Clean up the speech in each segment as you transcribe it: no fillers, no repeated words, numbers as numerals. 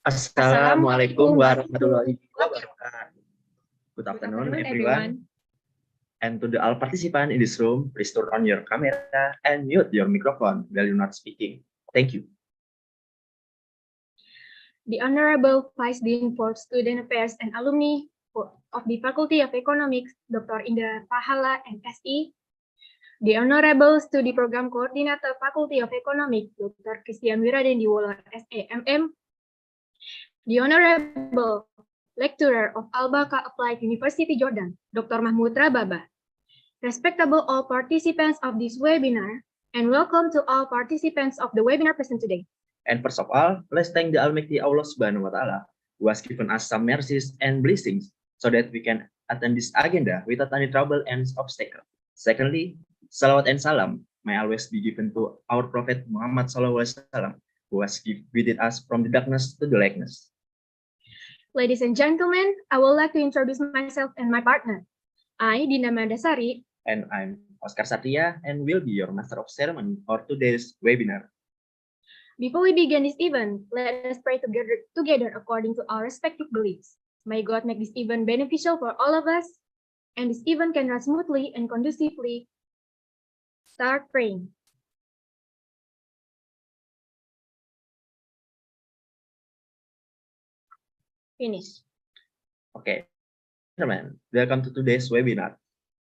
Assalamualaikum warahmatullahi wabarakatuh. Good afternoon, everyone. And to all participants in this room, please turn on your camera and mute your microphone while you're not speaking. Thank you. The Honorable Vice Dean for Student Affairs and Alumni of the Faculty of Economics, Dr. Indra Pahala, MSc. The Honorable Study Program Coordinator, Faculty of Economics, Dr. Wiradendi, Wolor, SAMM. The Honorable Lecturer of Balqa Applied University, Jordan, Dr. Mahmoud Rababah. Respectable all participants of this webinar, and welcome to all participants of the webinar present today. And first of all, let's thank the Almighty Allah Subhanahu wa Ta'ala, who has given us some mercies and blessings so that we can attend this agenda without any trouble and obstacle. Secondly, salawat and salam may always be given to our Prophet Muhammad SAW, who has guided us from the darkness to the lightness. Ladies and gentlemen, I would like to introduce myself and my partner. I, Dinda Mandasari. And I'm Oscar Satria, and will be your Master of Ceremony for today's webinar. Before we begin this event, let us pray together according to our respective beliefs. May God make this event beneficial for all of us, and this event can run smoothly and conducively. Start praying. Finish. Okay, gentlemen, welcome to today's webinar.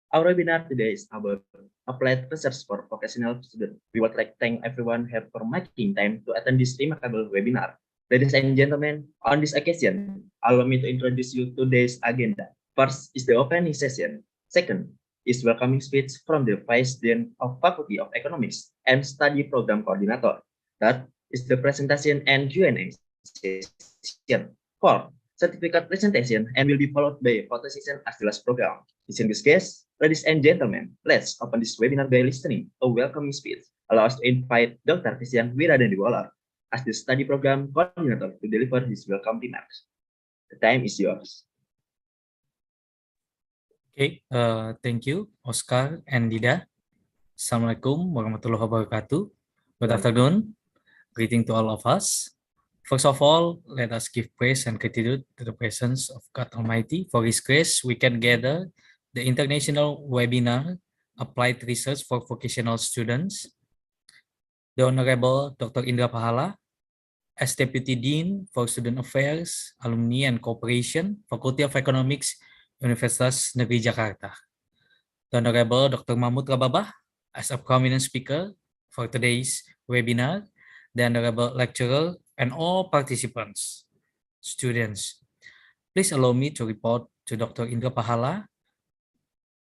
Our webinar today is about applied research for vocational students. We would like to thank everyone here for making time to attend this remarkable webinar. Ladies and gentlemen, on this occasion, allow me to introduce you today's agenda. First is the opening session. Second is welcoming speech from the Vice Dean of Faculty of Economics and Study Program Coordinator. That is the presentation and Q&A session. Fourth, certificate presentation and will be followed by a photo session as the last program. In this case, ladies and gentlemen, let's open this webinar by listening a welcoming speech. Allow us to invite Dr. Wiradendi Wolor as the study program coordinator to deliver his welcome remarks. The time is yours. Okay, thank you, Oscar and Dida. Assalamualaikum warahmatullahi wabarakatuh. Good afternoon. Greeting to all of us. First of all, let us give praise and gratitude to the presence of God Almighty. For His grace, we can gather the International Webinar, Applied Research for Vocational Students. The Honorable Dr. Indra Pahala, as Deputy Dean for Student Affairs, Alumni and Cooperation, Faculty of Economics, Universitas Negeri, Jakarta. The Honorable Dr. Mahmoud Rababah, as a prominent speaker for today's webinar. The Honorable Lecturer and all participants, students. Please allow me to report to Dr. Indra Pahala,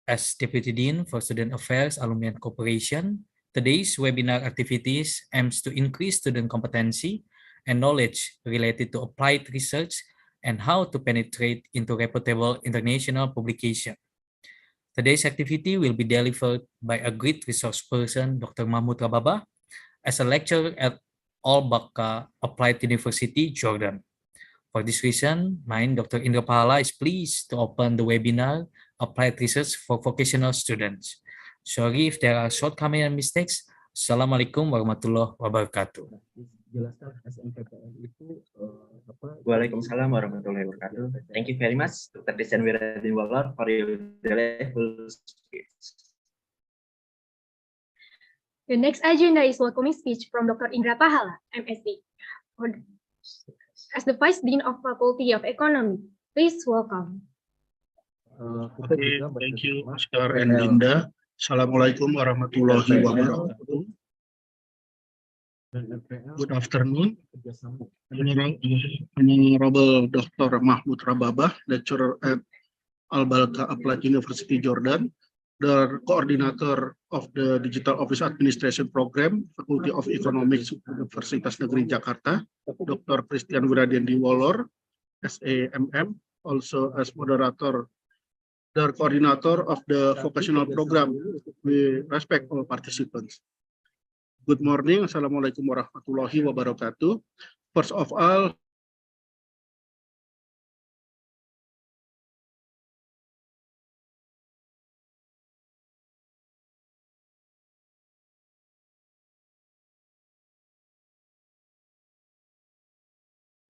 as Deputy Dean for Student Affairs, Alumni and Cooperation. Today's webinar activities aims to increase student competency and knowledge related to applied research and how to penetrate into reputable international publication. Today's activity will be delivered by a great resource person, Dr. Mahmoud Rababah, as a lecturer at Balqa Applied University, Jordan. For this reason, Dr. Indra Pahala is pleased to open the webinar Applied Research for Vocational Students. Sorry if there are shortcomings and mistakes. Assalamualaikum warahmatullahi wabarakatuh. Jelaskan M.P.d itu apa? Waalaikumsalam warahmatullahi wabarakatuh. Thank you very much, Dr. Wiradendi Wolor, for your delightful speech. The next agenda is welcoming speech from Dr. Indra Pahala, MSc. As the Vice Dean of Faculty of Economy, please welcome. Okay, thank you, Oscar and Dinda. Assalamualaikum warahmatullahi wabarakatuh. Good afternoon, Honorable Dr. Mahmoud Rababah, lecturer at Balqa Applied University, Jordan, the coordinator of the Digital Office Administration Program, Faculty of Economics, Universitas Negeri, Jakarta, Dr. Wiradendi Wolor, SAMM, also as moderator, the coordinator of the vocational program. We respect all participants. Good morning. Assalamualaikum warahmatullahi wabarakatuh. First of all,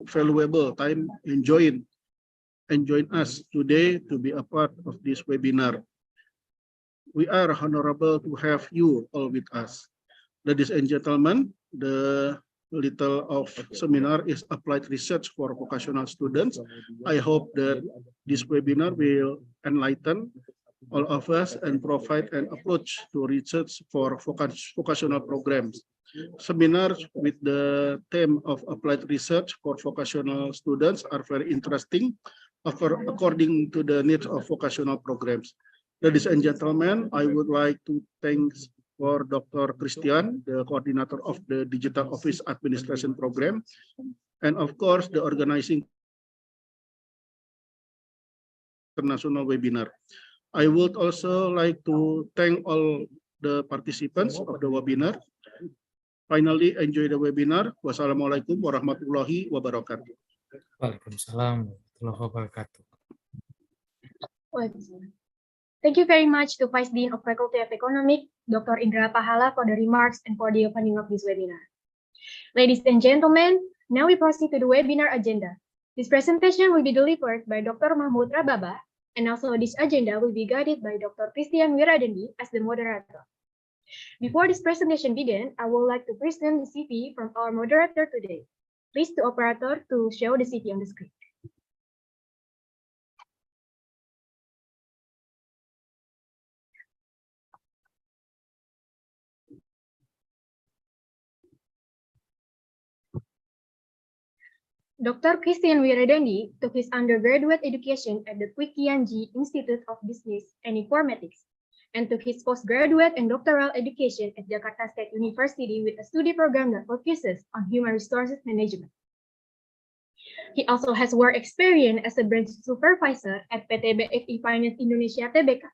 valuable time and join us today to be a part of this webinar. We are honorable to have you all with us. Ladies and gentlemen, the title of seminar is Applied Research for Vocational Students. I hope that this webinar will enlighten all of us and provide an approach to research for vocational programs. Seminars with the theme of applied research for vocational students are very interesting according to the needs of vocational programs. Ladies and gentlemen, I would like to thank for Dr. Christian, the coordinator of the Digital Office Administration Program, and of course the organizing International Webinar. I would also like to thank all the participants of the webinar. Finally, enjoy the webinar. Wassalamualaikum warahmatullahi wabarakatuh. Waalaikumsalam warahmatullahi wabarakatuh. Thank you very much to Vice Dean of Faculty of Economics, Dr. Indra Pahala, for the remarks and for the opening of this webinar. Ladies and gentlemen, now we proceed to the webinar agenda. This presentation will be delivered by Dr. Mahmoud Rababah, and also this agenda will be guided by Dr. Christian Wiradendi as the moderator. Before this presentation begins, I would like to present the CV from our moderator today. Please to operator to show the CV on the screen. Dr. Christian Wiradendi took his undergraduate education at the Kwikianji Institute of Business and Informatics, and took his postgraduate and doctoral education at Jakarta State University with a study program that focuses on human resources management. He also has work experience as a branch supervisor at PT BFI Finance Indonesia Tbk,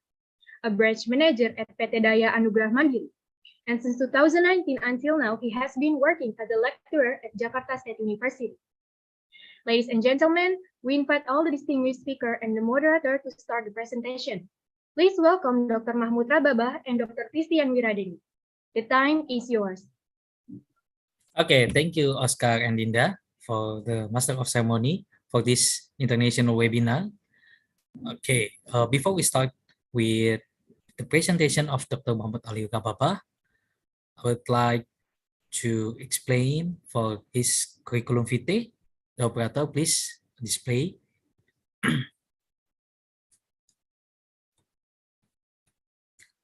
a branch manager at PT Daya Anugrah Mandiri, and since 2019 until now, he has been working as a lecturer at Jakarta State University. Ladies and gentlemen, we invite all the distinguished speaker and the moderator to start the presentation. Please welcome Dr. Mahmoud Rababah and Dr. Christian Wiradendi. The time is yours. Okay, thank you, Oscar and Linda, for the Master of Ceremony for this international webinar. Okay, before we start with the presentation of Dr. Mahmoud Rababah, I would like to explain for his curriculum vitae. The operator, please display.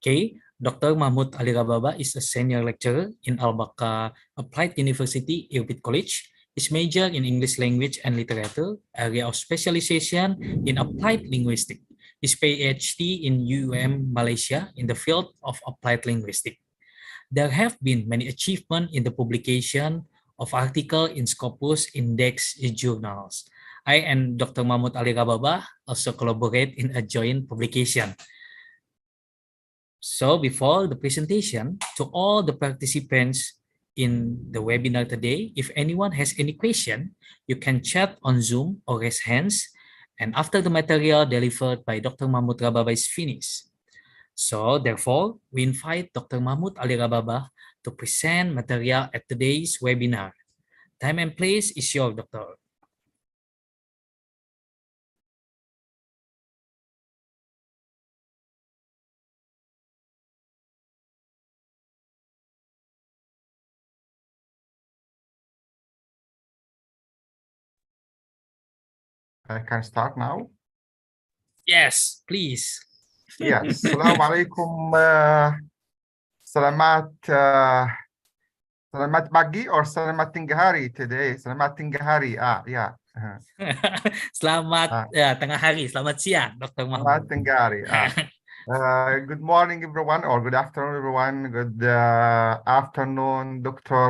Okay, Dr. Mahmoud Rababah is a senior lecturer in Balqa Applied University, Irbit College. His major in English language and literature, area of specialization in applied linguistics. His PhD in Malaysia in the field of applied linguistics. There have been many achievements in the publication of articles in Scopus Index journals. I and Dr. Mahmoud Rababah also collaborate in a joint publication. So before the presentation, to all the participants in the webinar today, if anyone has any question, you can chat on Zoom or raise hands, and after the material delivered by Dr. Mahmoud Rababah is finished. So therefore, we invite Dr. Mahmoud Rababah to present material at today's webinar. Time and place is yours, Doctor. I can start now? Yes, please. Yes. Assalamualaikum. Selamat pagi or selamat tinggi hari today. Selamat tinggi hari. Yeah. Selamat tengah hari, selamat siang, Dr. Mahmoud. Selamat tinggi hari. Good morning, everyone, or good afternoon, everyone. Good afternoon, Dr.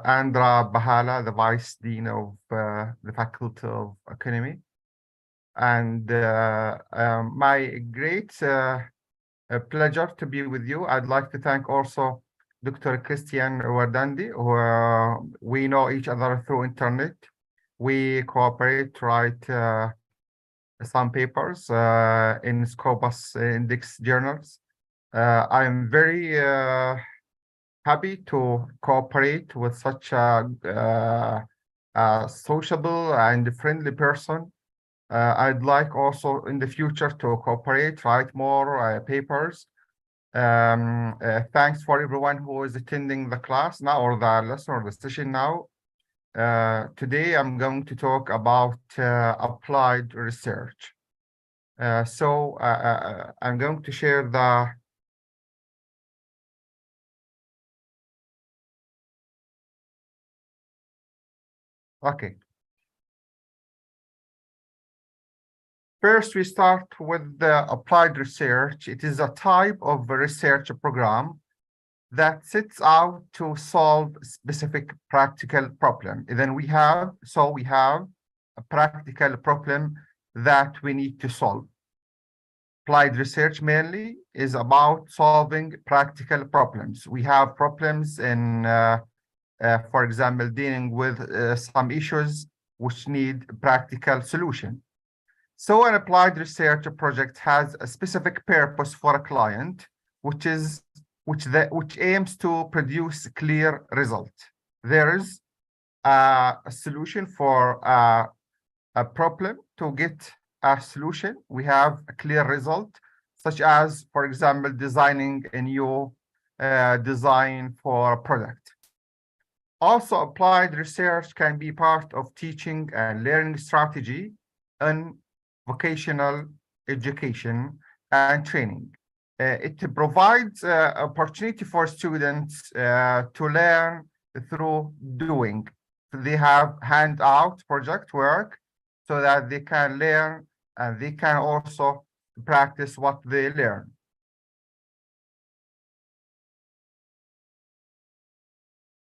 Indra Pahala, the Vice Dean of the Faculty of Economy. And my great pleasure to be with you. I'd like to thank also Dr. Christian Wiradendi, who we know each other through internet. We cooperate, write some papers in Scopus Index journals. I'm very happy to cooperate with such a sociable and friendly person. I'd like also in the future to cooperate, write more papers. Thanks for everyone who is attending the class now, or the lesson or the session now. Today I'm going to talk about applied research. I'm going to share the okay. First, we start with the applied research. It is a type of research program that sets out to solve specific practical problem. And then we have a practical problem that we need to solve. Applied research mainly is about solving practical problems. We have problems in, for example, dealing with some issues which need practical solution. So an applied research project has a specific purpose for a client, which aims to produce clear result. There is a solution for a problem. To get a solution, we have a clear result, such as, for example, designing a new design for a product. Also, applied research can be part of teaching and learning strategy in vocational education and training. It provides opportunity for students to learn through doing. They have hands-out project work so that they can learn and they can also practice what they learn.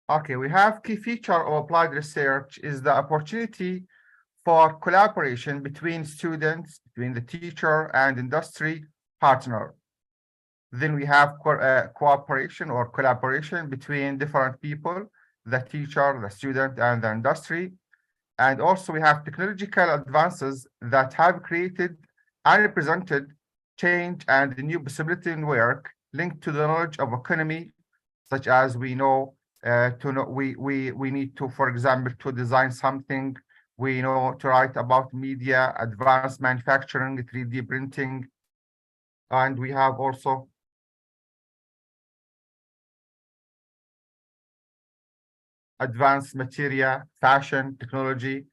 Okay, we have key feature of applied research is the opportunity for collaboration between students, between the teacher and industry partner. Then we have cooperation or collaboration between different people, the teacher, the student, and the industry. And also we have technological advances that have created and represented change and new possibility in work linked to the knowledge of economy, such as we know, we need to, for example, to design something. We know to write about media, advanced manufacturing, 3D printing, and we have also advanced material, fashion, technology,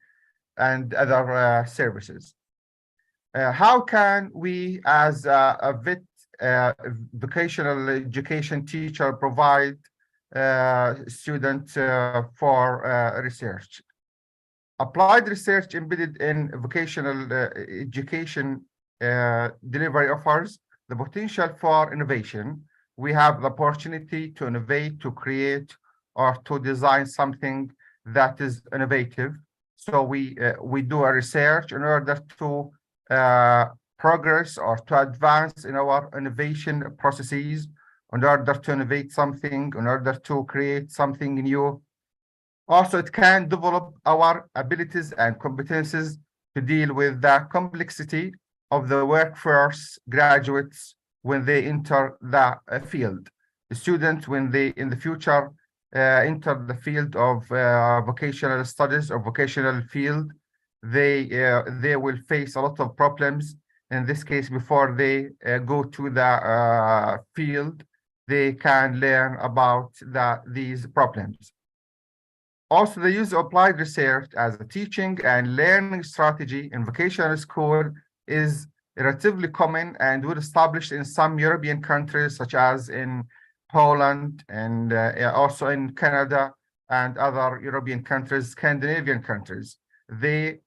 and other services. How can we, as a vocational education teacher, provide students for research? Applied research embedded in vocational education delivery offers the potential for innovation. We have the opportunity to innovate, to create, or to design something that is innovative. So we do a research in order to progress or to advance in our innovation processes, in order to innovate something, in order to create something new. Also, it can develop our abilities and competences to deal with the complexity of the workforce graduates when they enter the field. The students, when they in the future enter the field of vocational studies or vocational field, they will face a lot of problems. In this case, before they go to the field, they can learn about these problems. Also, the use of applied research as a teaching and learning strategy in vocational school is relatively common and well established in some European countries, such as in Poland and also in Canada and other European countries, Scandinavian countries. They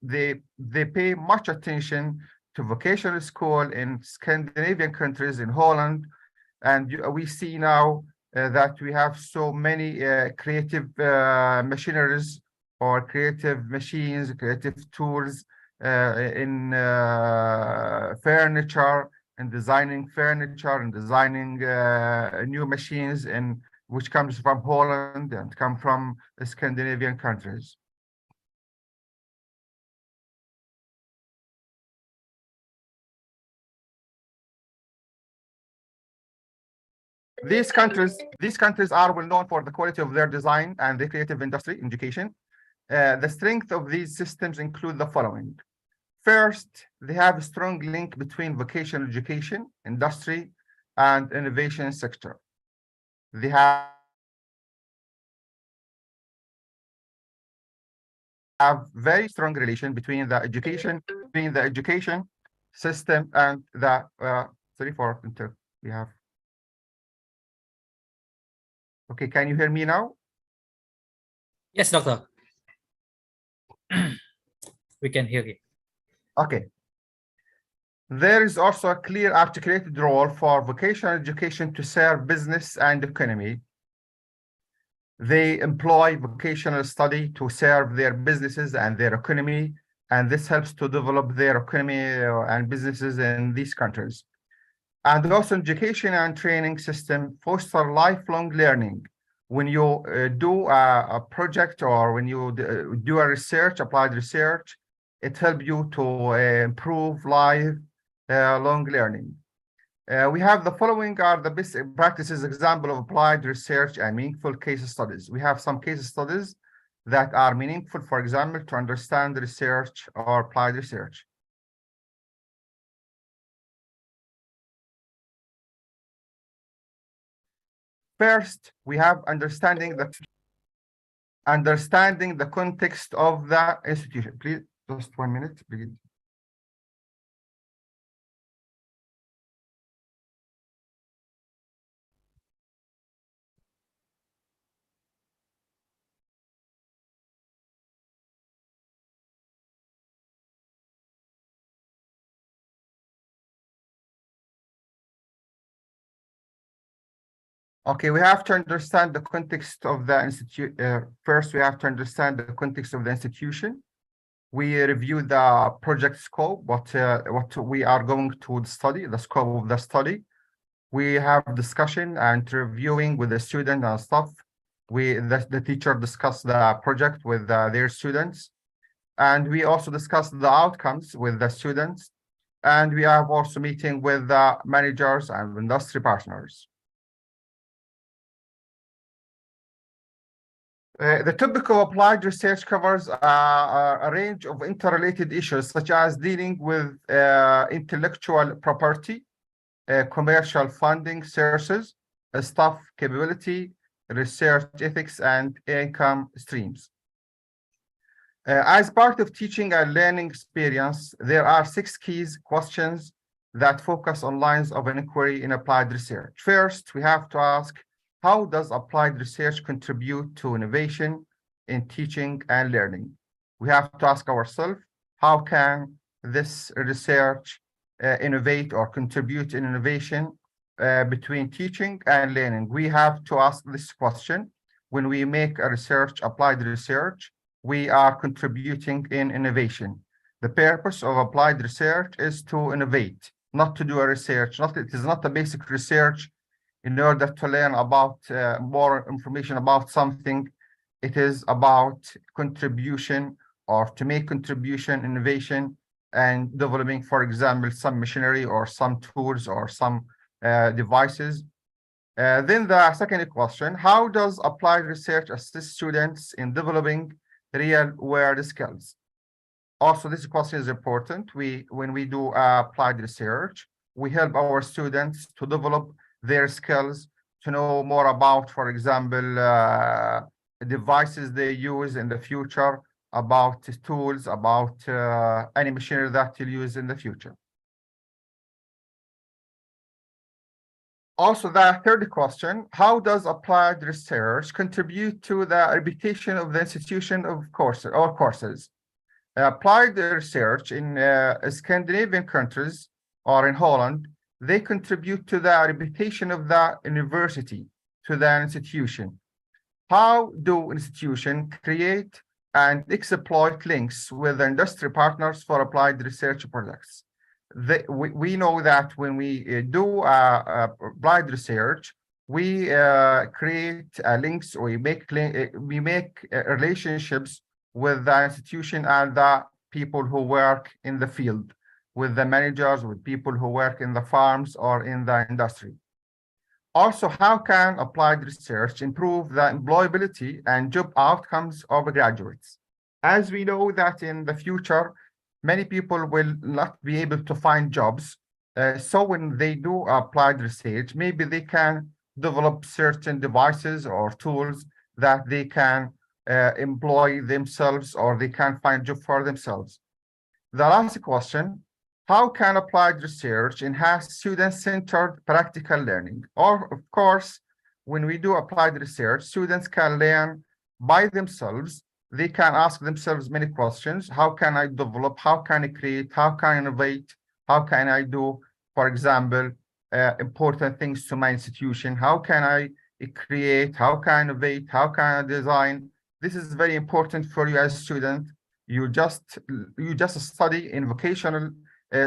pay much attention to vocational school in Scandinavian countries, in Holland, and we see now that we have so many creative machineries or creative machines, creative tools in furniture and designing furniture and designing new machines, and which comes from Holland and come from the Scandinavian countries. These countries are well known for the quality of their design and the creative industry education. The strength of these systems include the following. First, they have a strong link between vocational education, industry, and innovation sector. They have very strong relation between the education system and the sorry for we have. Okay, can you hear me now? Yes, doctor. We can hear you. Okay. There is also a clear articulated role for vocational education to serve business and economy. They employ vocational study to serve their businesses and their economy, and this helps to develop their economy and businesses in these countries. And also education and training system foster lifelong learning. When you do a project or when you do a research, applied research, it helps you to improve lifelong learning. We have the following are the best practices example of applied research and meaningful case studies. We have some case studies that are meaningful, for example, to understand research or applied research. First, we have understanding the context of the institution. Please, just 1 minute, please. Okay, we have to understand the context of the institute. First, we have to understand the context of the institution. We review the project scope, what we are going to study, the scope of the study. We have discussion and reviewing with the student and staff. The teacher discuss the project with their students. And we also discuss the outcomes with the students. And we have also meeting with the managers and industry partners. The topic of applied research covers a range of interrelated issues, such as dealing with intellectual property, commercial funding sources, staff capability, research ethics, and income streams. As part of teaching and learning experience, there are 6 key questions that focus on lines of inquiry in applied research. First, we have to ask, how does applied research contribute to innovation in teaching and learning? We have to ask ourselves, how can this research innovate or contribute in innovation between teaching and learning? We have to ask this question. When we make a research, applied research, we are contributing in innovation. The purpose of applied research is to innovate, not to do a research. It is not a basic research in order to learn about more information about something. It is about contribution or to make contribution, innovation, and developing, for example, some machinery or some tools or some devices. Then the second question, how does applied research assist students in developing real-world skills? Also, this question is important. When we do applied research, we help our students to develop their skills, to know more about, for example, devices they use in the future, about tools, about any machinery that you'll use in the future. Also, the third question, how does applied research contribute to the reputation of the institution of courses? Applied research in Scandinavian countries or in Holland, they contribute to the reputation of the university, to the institution. How do institutions create and exploit links with industry partners for applied research projects? We know that when we do applied research, we create links, or we make relationships with the institution and the people who work in the field, with the managers, with people who work in the farms or in the industry. Also, how can applied research improve the employability and job outcomes of graduates? As we know that in the future, many people will not be able to find jobs. So when they do applied research, maybe they can develop certain devices or tools that they can employ themselves, or they can find job for themselves. The last question, how can applied research enhance student-centered practical learning? Or, of course, when we do applied research, students can learn by themselves. They can ask themselves many questions. How can I develop? How can I create? How can I innovate? How can I do, for example, important things to my institution? How can I create? How can I innovate? How can I design? This is very important for you as a student. You just study in vocational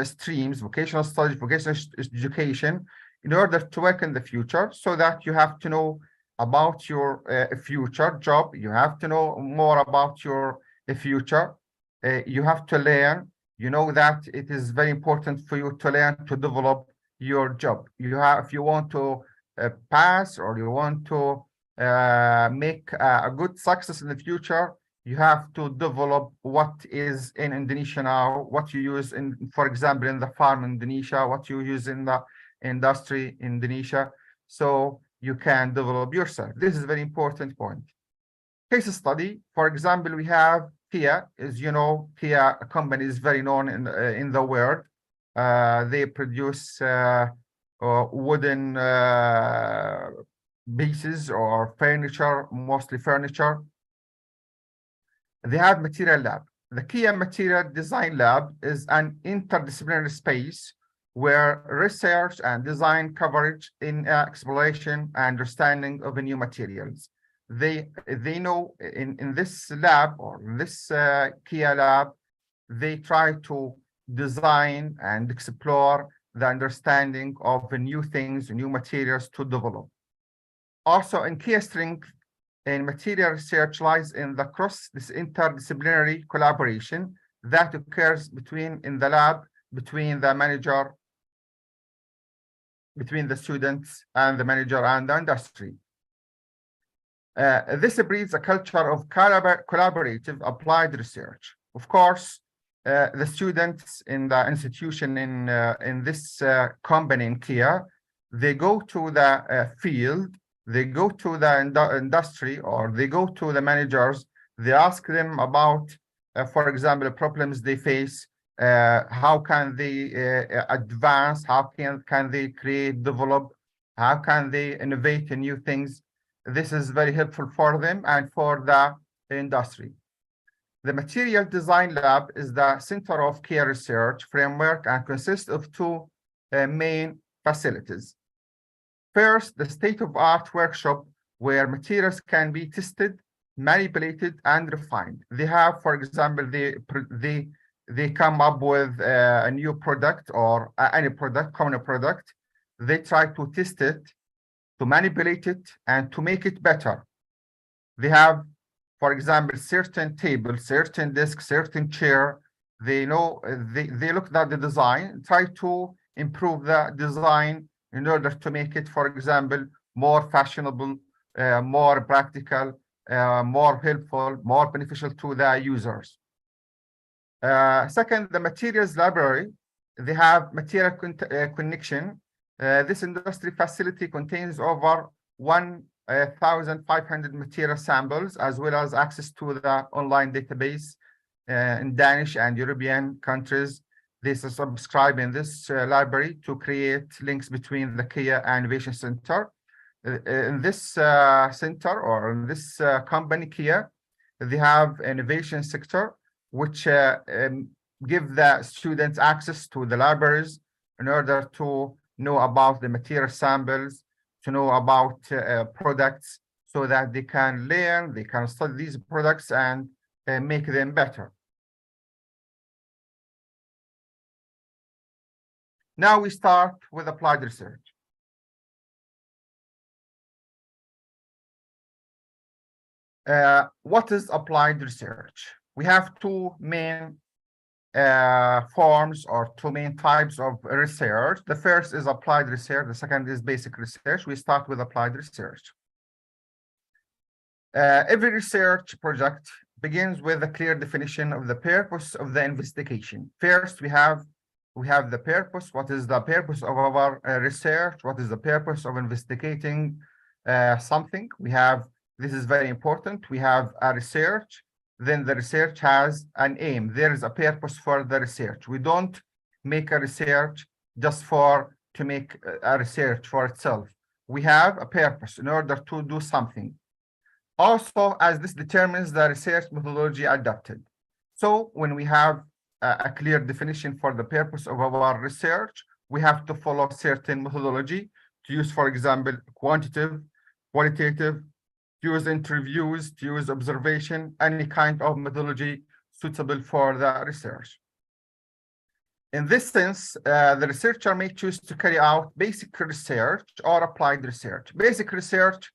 streams, vocational studies, vocational education, in order to work in the future, so that you have to know about your future job. You have to know more about your future. You have to learn. You know that it is very important for you to learn to develop your job. You have, if you want to pass, or you want to make a good success in the future, you have to develop what is in Indonesia now, what you use in, for example, in the farm in Indonesia, what you use in the industry in Indonesia, so you can develop yourself. This is a very important point. Case study, for example, we have Kia. As you know, Kia company is very known in the world. They produce wooden pieces or furniture, mostly furniture. They have material lab. The Kia Material Design Lab is an interdisciplinary space where research and design coverage in exploration and understanding of new materials. They know in this lab, or in this Kia lab, they try to design and explore the understanding of new things, new materials to develop. Also, in Kia strength in material research lies in the this interdisciplinary collaboration that occurs in the lab, between the manager, between the students and the manager and the industry. This breeds a culture of collaborative applied research. Of course, the students in the institution in this company in Kia, they go to the field, they go to the industry, or they go to the managers. They ask them about, for example, problems they face. How can they advance? How can they create, develop? How can they innovate in new things? This is very helpful for them and for the industry. The Material Design Lab is the center of Kia research framework and consists of two main facilities. First, the state-of-art workshop where materials can be tested, manipulated, and refined. They have, for example, they come up with a new product, or any product, common product. They try to test it, to manipulate it, and to make it better. They have, for example, certain table, certain desk, certain chair. They know, they look at the design, try to improve the design in order to make it, for example, more fashionable, more practical, more helpful, more beneficial to the users. Second, the materials library. They have material connection. This industry facility contains over 1,500 material samples, as well as access to the online database in Danish and European countries. They subscribe in this library to create links between the Kia and Innovation Center. In this center, or in this company, Kia, they have innovation sector, which give the students access to the libraries in order to know about the material samples, to know about products, so that they can learn, they can study these products and make them better. Now we start with applied research. What is applied research? We have two main forms, or two main types of research. The first is applied research. The second is basic research. We start with applied research. Every research project begins with a clear definition of the purpose of the investigation. First, we have the purpose. What is the purpose of our research? What is the purpose of investigating something? This is very important. We have a research, then the research has an aim. There is a purpose for the research. We don't make a research just to make a research for itself. We have a purpose in order to do something. Also, as this determines the research methodology adopted. So when we have a clear definition for the purpose of our research, we have to follow certain methodology to use, for example, quantitative, qualitative, to use interviews, to use observation, any kind of methodology suitable for the research. In this sense, the researcher may choose to carry out basic research or applied research. Basic research,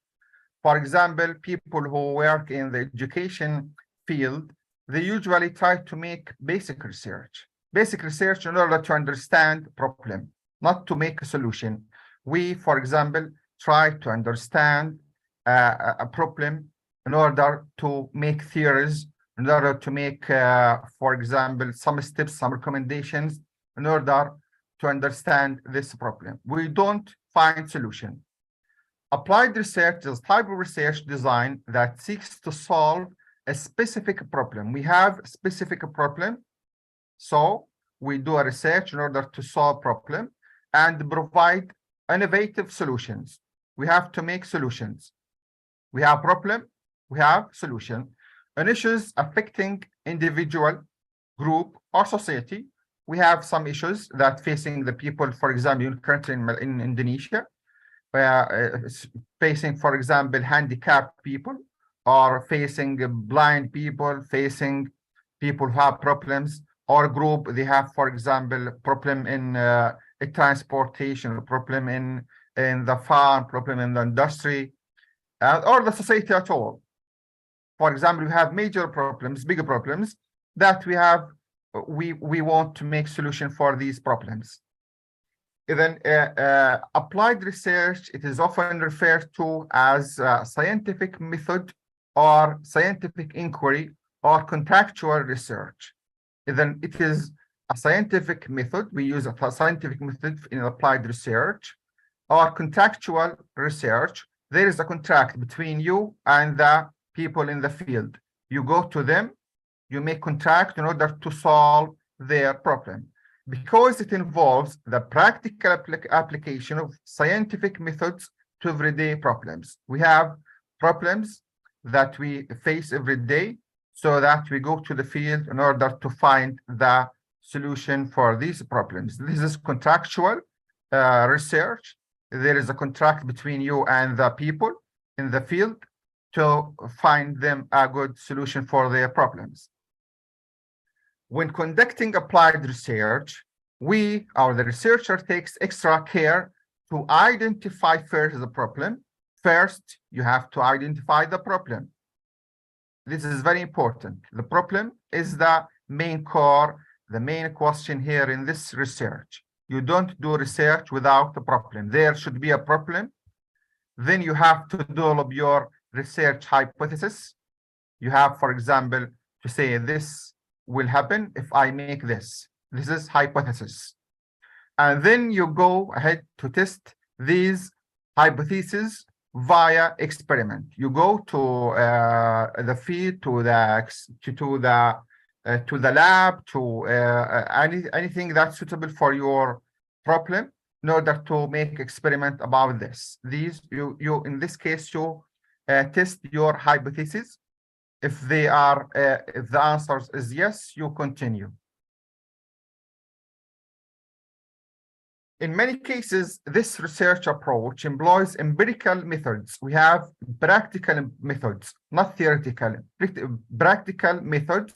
for example, people who work in the education field, they usually try to make basic research. Basic research in order to understand problem, not to make a solution. We, for example, try to understand a problem in order to make theories, in order to make, for example, some steps, some recommendations, in order to understand this problem. We don't find solution. Applied research is a type of research design that seeks to solve a specific problem. We have a specific problem, so we do a research in order to solve problem and provide innovative solutions. We have to make solutions. We have problem, we have solution. On issues affecting individual, group, or society, we have some issues that facing the people, for example, currently in Indonesia, facing, for example, handicapped people, or facing blind people, facing people who have problems, or group, they have, for example, problem in transportation, problem in the farm, problem in the industry, or the society at all. For example, we have major problems, bigger problems that we want to make solution for these problems. Then applied research, it is often referred to as scientific method or scientific inquiry or contextual research. Then it is a scientific method. We use a scientific method in applied research or contextual research. There is a contract between you and the people in the field. You go to them, you make contract in order to solve their problem. Because it involves the practical application of scientific methods to everyday problems. We have problems that we face every day, so that we go to the field in order to find the solution for these problems. This is contractual research. There is a contract between you and the people in the field to find them a good solution for their problems. When conducting applied research, the researcher takes extra care to identify first the problem. First, you have to identify the problem. This is very important. The problem is the main core, the main question here in this research. You don't do research without the problem. There should be a problem. Then you have to develop your research hypothesis. You have, for example, to say this will happen if I make this. This is hypothesis. And then you go ahead to test these hypotheses via experiment. You go to the field, to the lab, to anything that's suitable for your problem in order to make experiment about this. These you in this case you test your hypothesis. If they are if the answer is yes, you continue. In many cases, this research approach employs empirical methods. We have practical methods, not theoretical, practical methods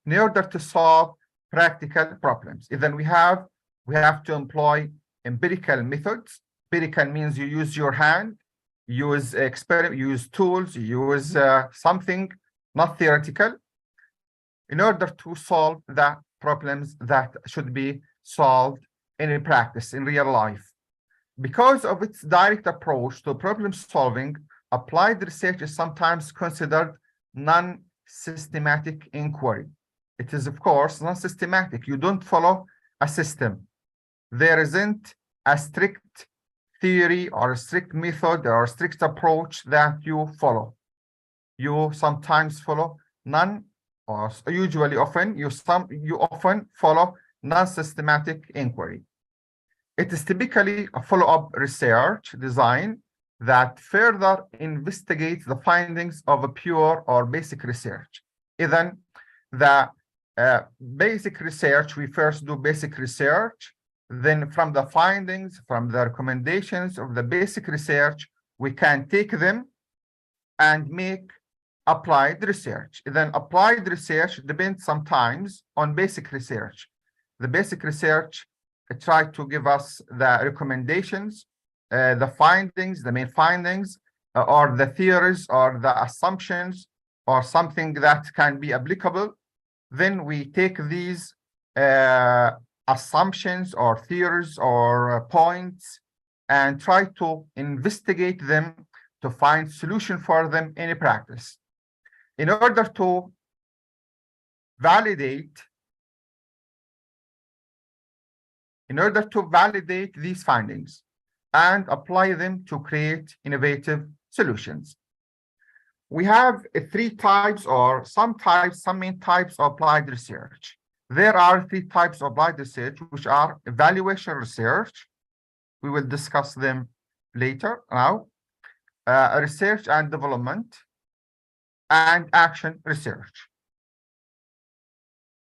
in order to solve practical problems. Then we have to employ empirical methods. Empirical means you use your hand, use experiment, use tools, use something, not theoretical, in order to solve the problems that should be solved in practice, in real life. Because of its direct approach to problem solving, applied research is sometimes considered systematic inquiry. It is, of course, not systematic. You don't follow a system. There isn't a strict theory or a strict method or a strict approach that you follow. You sometimes follow none, or usually often, you often follow non-systematic inquiry. It is typically a follow-up research design that further investigates the findings of a pure or basic research. Even the basic research, we first do basic research, then from the findings, from the recommendations of the basic research, we can take them and make applied research. Then applied research depends sometimes on basic research. The basic research try to give us the recommendations, the findings, the main findings, or the theories or the assumptions or something that can be applicable. Then we take these assumptions or theories or points and try to investigate them to find solution for them in practice. In order to validate these findings and apply them to create innovative solutions. We have three types or some main types of applied research. There are three types of applied research, which are evaluation research. We will discuss them later now. Research and development, and action research.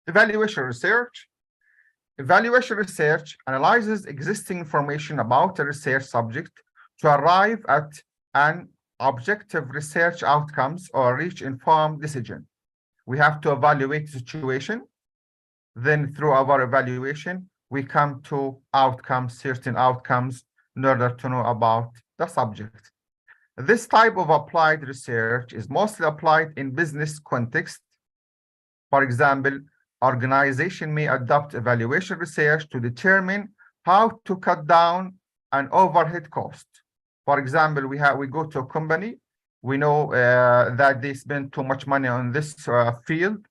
Evaluation research. Evaluation research analyzes existing information about a research subject to arrive at an objective research outcomes or reach informed decision. We have to evaluate the situation. Then through our evaluation, we come to outcomes, certain outcomes, in order to know about the subject. This type of applied research is mostly applied in business context. For example, organization may adopt evaluation research to determine how to cut down an overhead cost. For example, we go to a company, we know that they spend too much money on this field.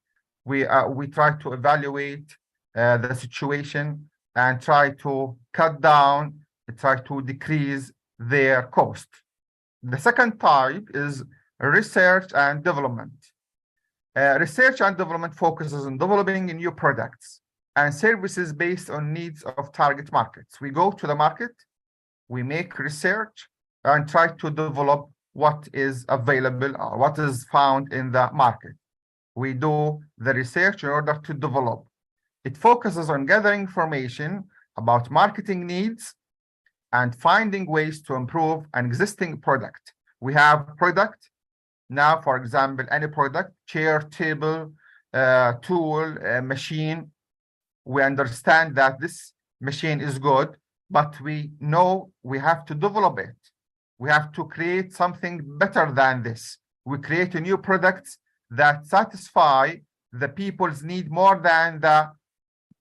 We try to evaluate the situation and try to cut down, try to decrease their cost. The second type is research and development. Research and development focuses on developing new products and services based on needs of target markets. We go to the market, we make research and try to develop what is available or what is found in the market. We do the research in order to develop. It focuses on gathering information about marketing needs and finding ways to improve an existing product. We have product now, for example, any product, chair, table, tool, machine. We understand that this machine is good, but we know we have to develop it. We have to create something better than this. We create a new product that satisfy the people's need more than the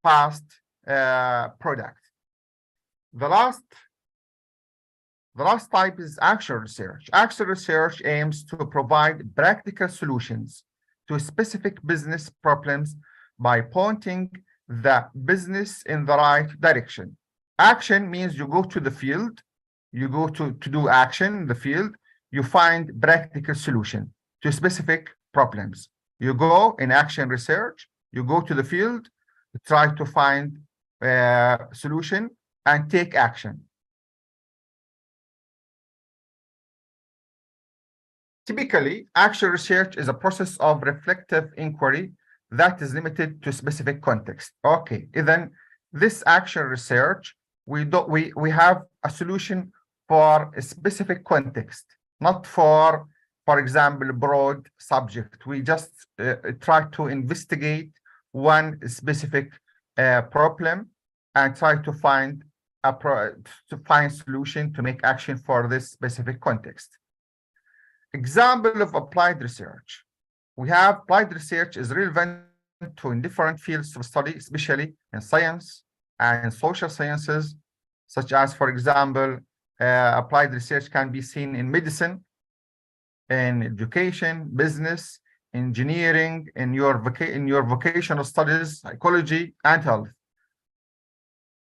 past product. The last type is action research. Action research aims to provide practical solutions to specific business problems by pointing the business in the right direction. Action means you go to the field, you go to do action in the field, you find practical solution to specific problems. You go in action research, you go to the field, try to find a solution and take action. Typically, action research is a process of reflective inquiry that is limited to specific context. Okay, then this action research, we have a solution for a specific context, not for example, broad subject. We just try to investigate one specific problem and try to find solution to make action for this specific context. Example of applied research. We have applied research is relevant to in different fields of study, especially in science and social sciences, such as, for example, applied research can be seen in medicine, in education, business, engineering, in your vocational studies, psychology, and health.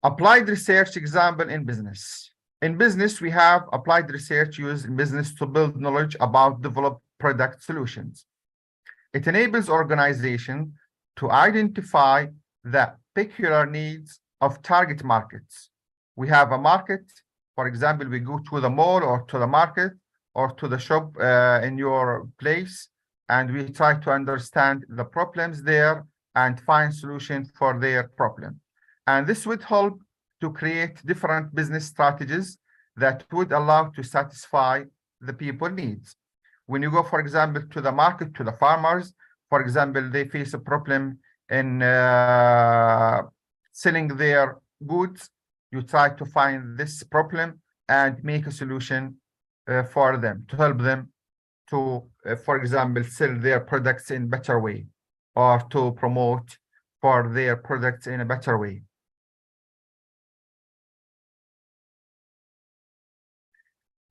Applied research example in business. In business, we have applied research used in business to build knowledge about developed product solutions. It enables organizations to identify the peculiar needs of target markets. We have a market, for example, we go to the mall or to the market or to the shop in your place, and we try to understand the problems there and find solutions for their problem. And this would help to create different business strategies that would allow to satisfy the people needs. When you go, for example, to the market, to the farmers, for example, they face a problem in selling their goods. You try to find this problem and make a solution for them, to help them to, for example, sell their products in a better way, or to promote for their products in a better way.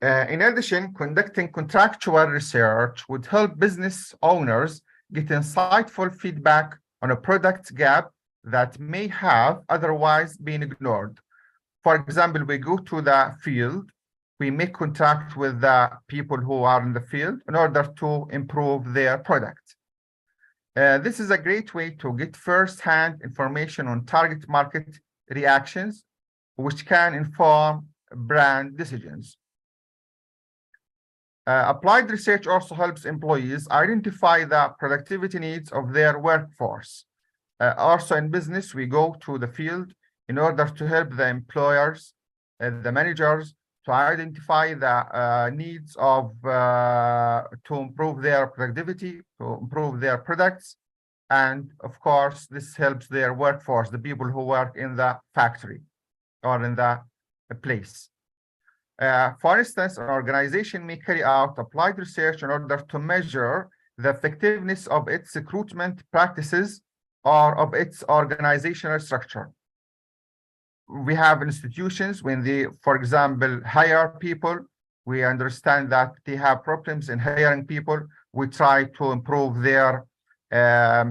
In addition, conducting contractual research would help business owners get insightful feedback on a product gap that may have otherwise been ignored. For example, we go to the field, we make contact with the people who are in the field in order to improve their product. This is a great way to get first-hand information on target market reactions, which can inform brand decisions. Applied research also helps employees identify the productivity needs of their workforce. Also in business, we go to the field in order to help the employers, the managers, to identify the needs of, to improve their productivity, to improve their products. And of course, this helps their workforce, the people who work in the factory or in the place. For instance, an organization may carry out applied research in order to measure the effectiveness of its recruitment practices or of its organizational structure. We have institutions when they, for example, hire people, we understand that they have problems in hiring people. We try to improve their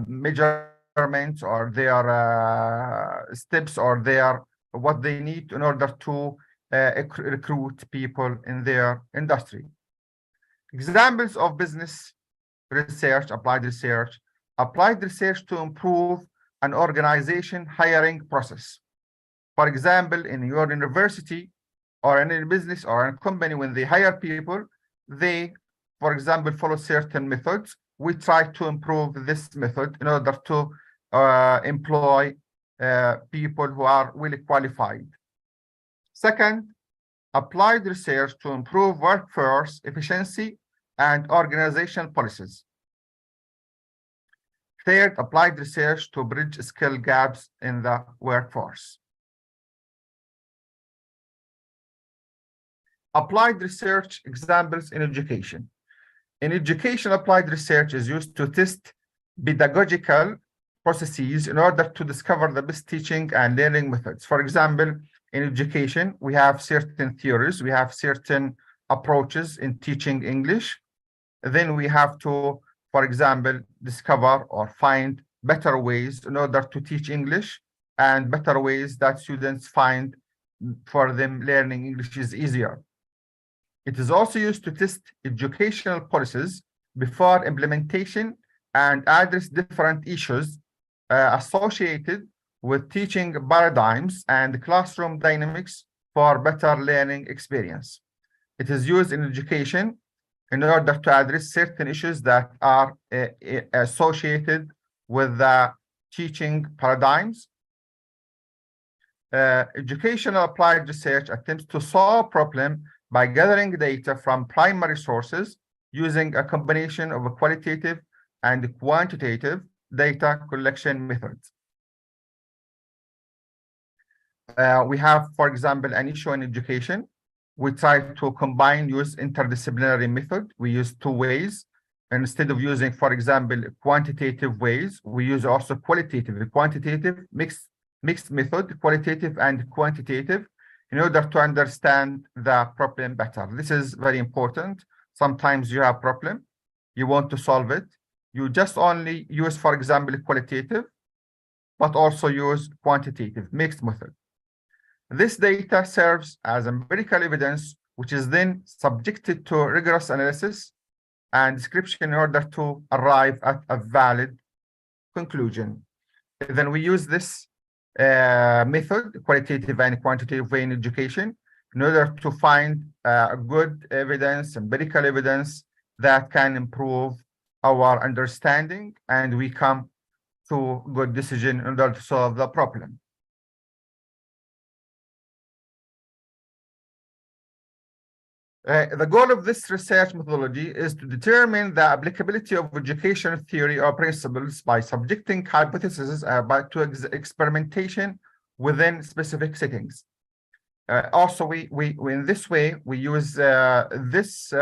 measurements or their steps or their what they need in order to recruit people in their industry. Examples of business research, applied research to improve an organization hiring process. For example, in your university or in a business or in a company, when they hire people, they, for example, follow certain methods. We try to improve this method in order to employ people who are really qualified. Second, applied research to improve workforce efficiency and organizational policies. Third, applied research to bridge skill gaps in the workforce. Applied research examples in education. In education, applied research is used to test pedagogical processes in order to discover the best teaching and learning methods. For example, in education, we have certain theories, we have certain approaches in teaching English. Then we have to, for example, discover or find better ways in order to teach English and better ways that students find for them learning English is easier. It is also used to test educational policies before implementation and address different issues associated with teaching paradigms and classroom dynamics for better learning experience. It is used in education in order to address certain issues that are associated with the teaching paradigms. Educational applied research attempts to solve a problem by gathering data from primary sources using a combination of a qualitative and quantitative data collection methods. We have, for example, an issue in education. We try to use interdisciplinary method. We use two ways. Instead of using, for example, quantitative ways, we use also qualitative, quantitative, mixed method, qualitative and quantitative, in order to understand the problem better. This is very important. Sometimes you have a problem, you want to solve it, You just only use, for example, qualitative, but also use quantitative, mixed method. This data serves as empirical evidence, which is then subjected to rigorous analysis and description in order to arrive at a valid conclusion. Then we use this method, qualitative and quantitative way in education, in order to find good evidence, empirical evidence that can improve our understanding, and we come to good decision in order to solve the problem. The goal of this research methodology is to determine the applicability of educational theory or principles by subjecting hypotheses to experimentation within specific settings. Also, we in this way, we use this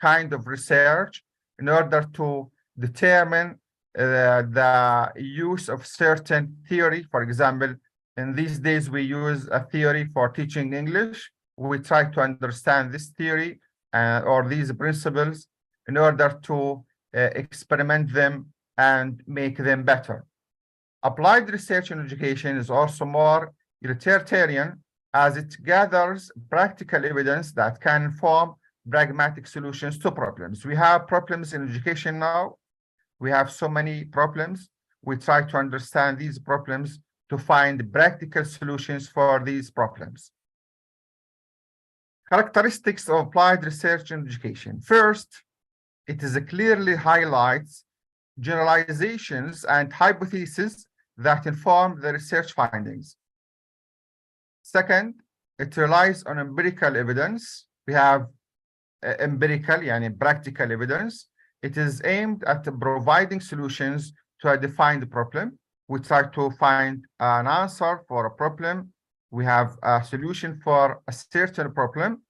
kind of research in order to determine the use of certain theory. For example, in these days, we use a theory for teaching English. We try to understand this theory or these principles in order to experiment them and make them better. Applied research in education is also more utilitarian, as it gathers practical evidence that can inform pragmatic solutions to problems. We have problems in education now. We have so many problems. We try to understand these problems to find practical solutions for these problems. Characteristics of applied research in education. First, it is clearly highlights generalizations and hypotheses that inform the research findings. Second, it relies on empirical evidence. We have empirical, yani practical evidence. It is aimed at providing solutions to a defined problem. We try to find an answer for a problem. We have a solution for a certain problem.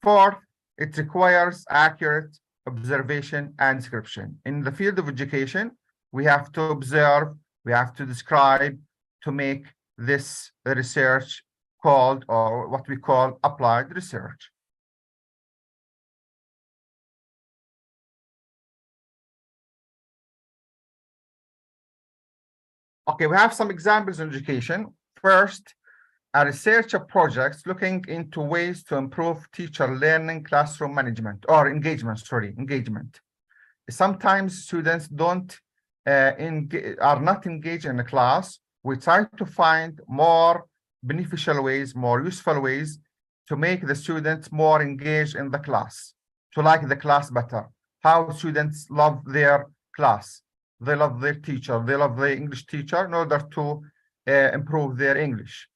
Fourth, it requires accurate observation and description. In the field of education, we have to observe, we have to describe to make this research called, or what we call, applied research. Okay, we have some examples in education. First, a research project looking into ways to improve teacher learning classroom management or engagement. Sometimes students are not engaged in the class. We try to find more beneficial ways, more useful ways to make the students more engaged in the class, to like the class better. How students love their class. They love their teacher. They love the English teacher in order to improve their English.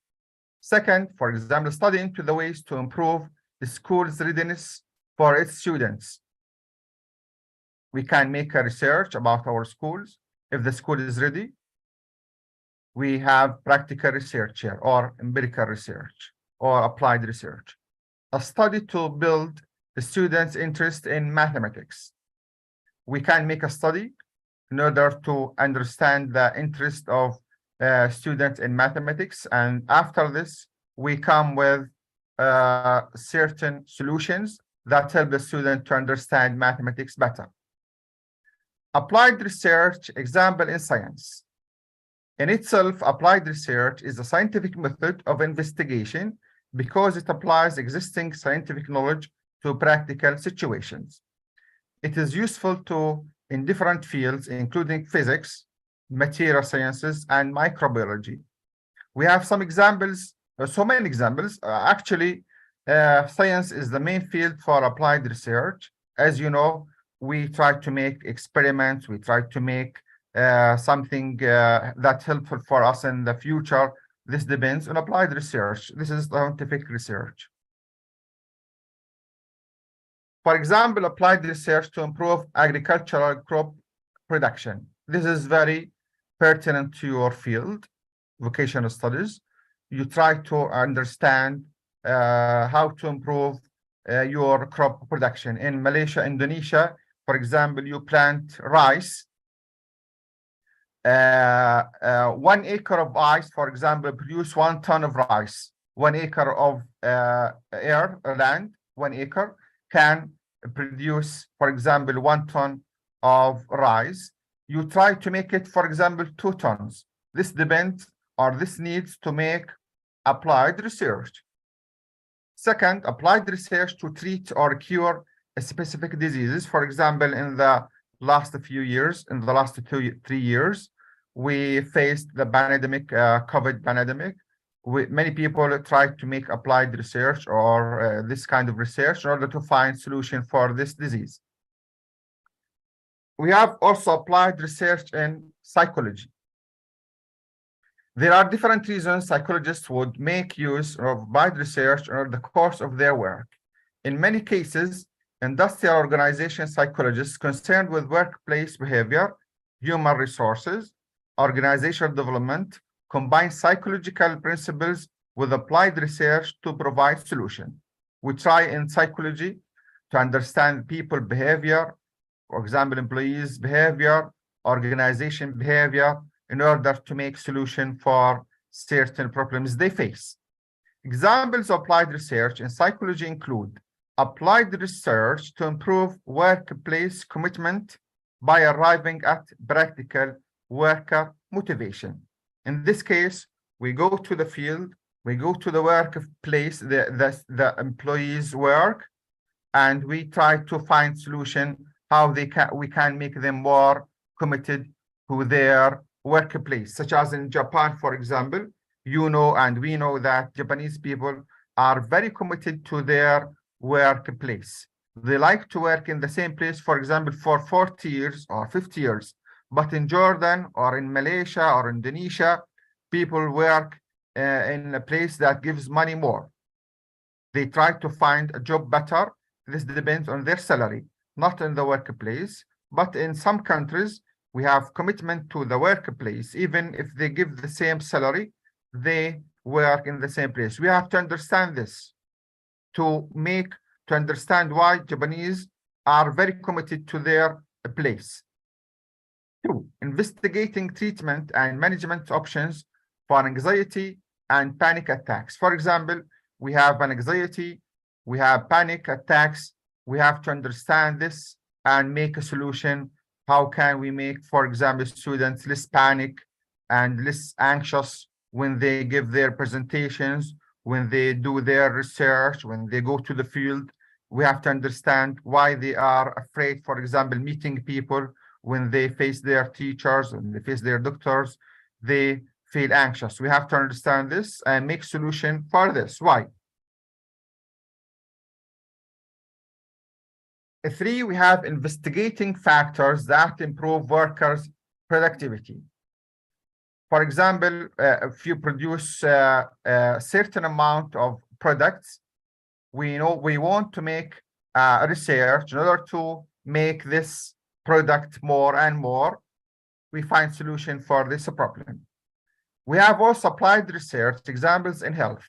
Second, for example, study into the ways to improve the school's readiness for its students. We can make a research about our schools. If the school is ready, we have practical research here, or empirical research, or applied research. A study to build the students' interest in mathematics. We can make a study in order to understand the interest of students in mathematics, and after this we come with certain solutions that help the student to understand mathematics better. Applied research, example in science. In itself, applied research is a scientific method of investigation because it applies existing scientific knowledge to practical situations. It is useful in different fields, including physics, material sciences, and microbiology. We have some examples, so many examples. Actually, science is the main field for applied research. As you know, we try to make experiments, we try to make something that's helpful for us in the future. This depends on applied research. This is scientific research. For example, applied research to improve agricultural crop production. This is very pertinent to your field, vocational studies. You try to understand how to improve your crop production. In Malaysia, Indonesia, for example, you plant rice. 1 acre of ice, for example, produce 1 ton of rice. 1 acre of land, 1 acre can produce, for example, 1 ton of rice, you try to make it, for example, 2 tons. This depends, or this needs to make applied research. Second, applied research to treat or cure specific diseases. For example, in the last few years, in the last 3 years, we faced the pandemic, COVID pandemic. Many people tried to make applied research or this kind of research in order to find solution for this disease. We have also applied research in psychology. There are different reasons psychologists would make use of applied research over the course of their work. In many cases, industrial organization psychologists concerned with workplace behavior, human resources, organizational development, combine psychological principles with applied research to provide solution. We try in psychology to understand people behavior, for example, employees behavior, organization behavior, in order to make solution for certain problems they face. Examples of applied research in psychology include applied research to improve workplace commitment by arriving at practical worker motivation. In this case, we go to the field, we go to the workplace, the employees work, and we try to find solution how we can make them more committed to their workplace, such as in Japan, for example. You know, and we know that Japanese people are very committed to their workplace. They like to work in the same place, for example, for 40 years or 50 years. But in Jordan or in Malaysia or Indonesia, people work in a place that gives money more. They try to find a job better. This depends on their salary, not in the workplace. But in some countries, we have commitment to the workplace. Even if they give the same salary, they work in the same place. We have to understand this to understand why Japanese are very committed to their place. 2, investigating treatment and management options for anxiety and panic attacks. For example, we have an anxiety, we have panic attacks. We have to understand this and make a solution. How can we make, for example, students less panic and less anxious when they give their presentations, when they do their research, when they go to the field? We have to understand why they are afraid, for example, meeting people. When they face their teachers, when they face their doctors, they feel anxious. We have to understand this and make solution for this. Why? 3, we have investigating factors that improve workers' productivity. For example, if you produce a certain amount of products, we know we want to make research in order to make this product more and more. We find solution for this problem. We have also applied research examples in health.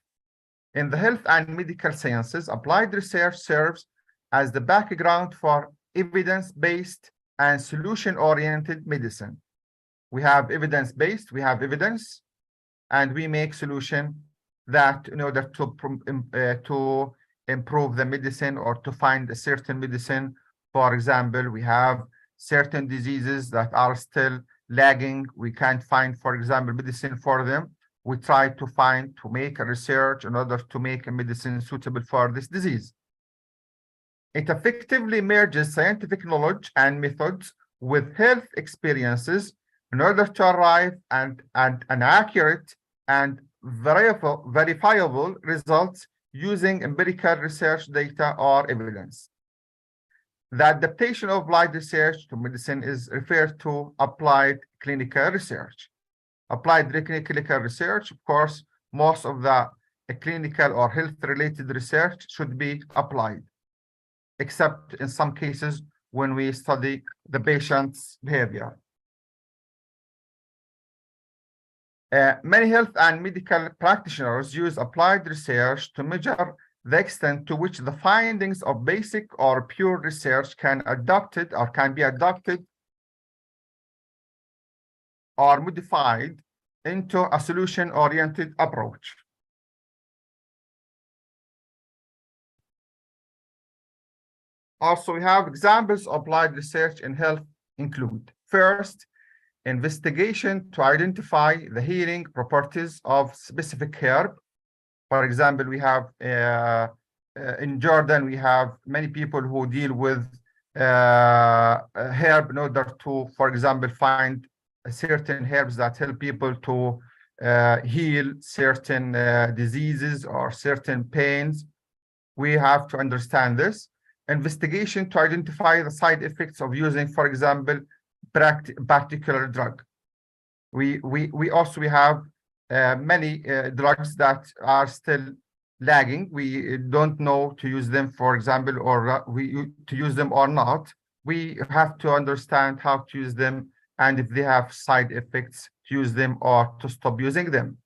In the health and medical sciences, applied research serves as the background for evidence-based and solution-oriented medicine. We have evidence-based, we have evidence, and we make solution that in order to improve the medicine or to find a certain medicine. For example, we have certain diseases that are still lagging. We can't find, for example, medicine for them. We try to make a research in order to make a medicine suitable for this disease. It effectively merges scientific knowledge and methods with health experiences in order to arrive at an accurate and verifiable results using empirical research data or evidence. The adaptation of applied research to medicine is referred to applied clinical research. Applied clinical research, of course, most of the clinical or health-related research should be applied, except in some cases when we study the patient's behavior. Many health and medical practitioners use applied research to measure the extent to which the findings of basic or pure research can be adopted or modified into a solution-oriented approach. Also, we have examples of applied research in health include: first, investigation to identify the healing properties of specific herb. For example, we have in Jordan, we have many people who deal with herb in order to, for example, find certain herbs that help people to heal certain diseases or certain pains. We have to understand this. Investigation to identify the side effects of using, for example, particular drug. We also have many drugs that are still lagging. We don't know to use them, for example, or to use them or not. We have to understand how to use them, and if they have side effects, to use them or to stop using them.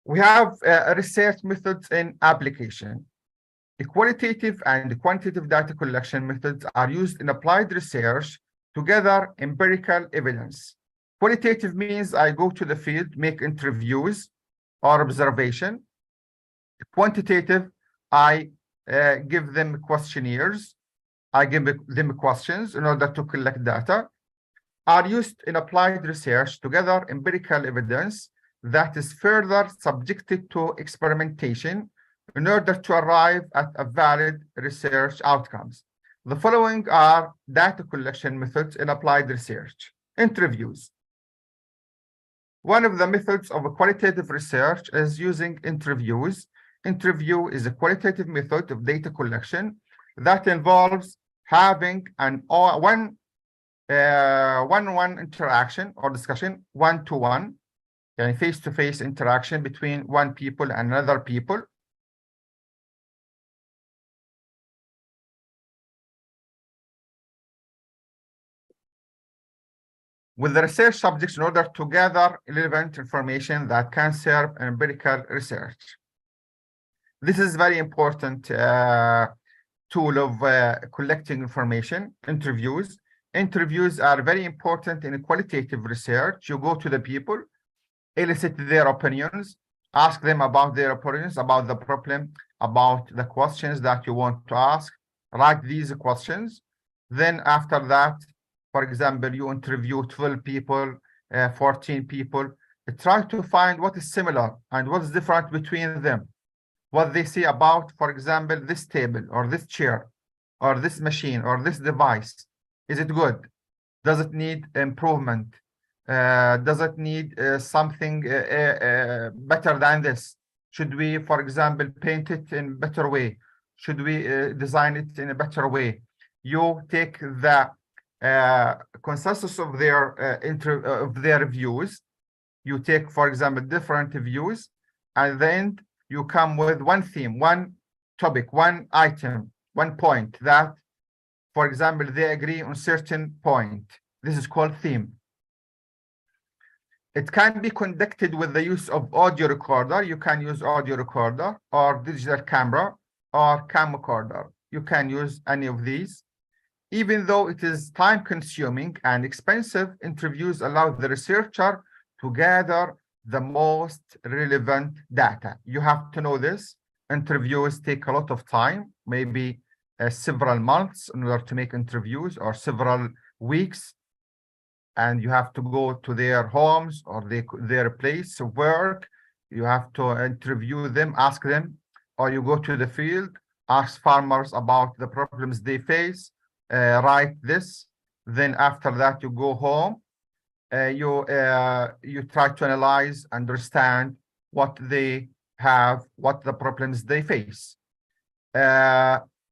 We have research methods in application. The qualitative and quantitative data collection methods are used in applied research to gather empirical evidence. Qualitative means I go to the field, make interviews or observation. Quantitative, I give them questionnaires. I give them questions in order to collect data. Are used in applied research to gather empirical evidence that is further subjected to experimentation in order to arrive at a valid research outcomes. The following are data collection methods in applied research. Interviews. One of the methods of a qualitative research is using interviews. Interview is a qualitative method of data collection that involves having an one-on-one interaction or discussion, one-to-one, and face-to-face interaction between one people and another people. With the research subjects in order to gather relevant information that can serve empirical research. This is very important tool of collecting information. Interviews. Interviews are very important in qualitative research. You go to the people, elicit their opinions, ask them about their opinions, about the problem, about the questions that you want to ask, write these questions. Then after that, for example, you interview 12 people, 14 people, try to find what is similar and what is different between them. What they say about, for example, this table or this chair or this machine or this device. Is it good? Does it need improvement? Does it need something better than this? Should we, for example, paint it in a better way? Should we design it in a better way? You take the consensus of their views. You take, for example, different views, and then you come with one theme, one topic, one item, one point that, for example, they agree on certain point. This is called theme. It can be conducted with the use of audio recorder. You can use audio recorder or digital camera or camcorder. You can use any of these. Even though it is time-consuming and expensive, interviews allow the researcher to gather the most relevant data. You have to know this. Interviews take a lot of time, maybe several months in order to make interviews, or several weeks. And you have to go to their homes or their place of work. You have to interview them, ask them, or you go to the field, ask farmers about the problems they face, write this. Then after that, you go home. You try to analyze, understand what they have, what the problems they face.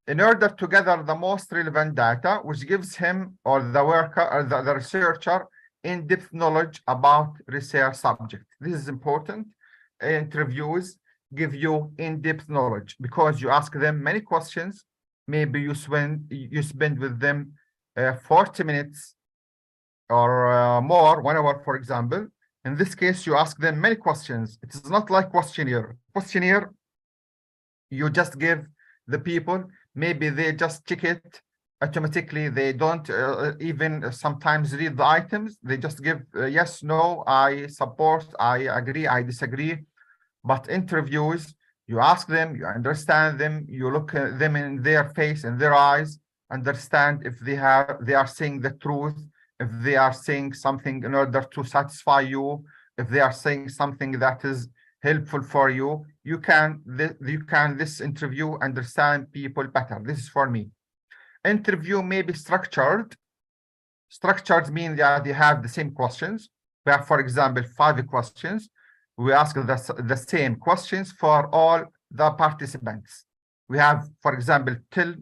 In order to gather the most relevant data, which gives him or the worker or the researcher in-depth knowledge about research subject. This is important. Interviews give you in-depth knowledge because you ask them many questions. Maybe you spend with them 40 minutes or more, 1 hour, for example. In this case, you ask them many questions. It is not like questionnaire. Questionnaire, you just give the people, maybe they just check it automatically. They don't even sometimes read the items. They just give yes, no, I support, I agree, I disagree. But interviews, you ask them, you understand them, you look at them in their face, in their eyes, understand if they are saying the truth, if they are saying something in order to satisfy you, if they are saying something that is helpful for you. You can this interview understand people better. This is for me. Interview may be structured. Structured means that you have the same questions. We have, for example, 5 questions. We ask the same questions for all the participants. We have, for example, till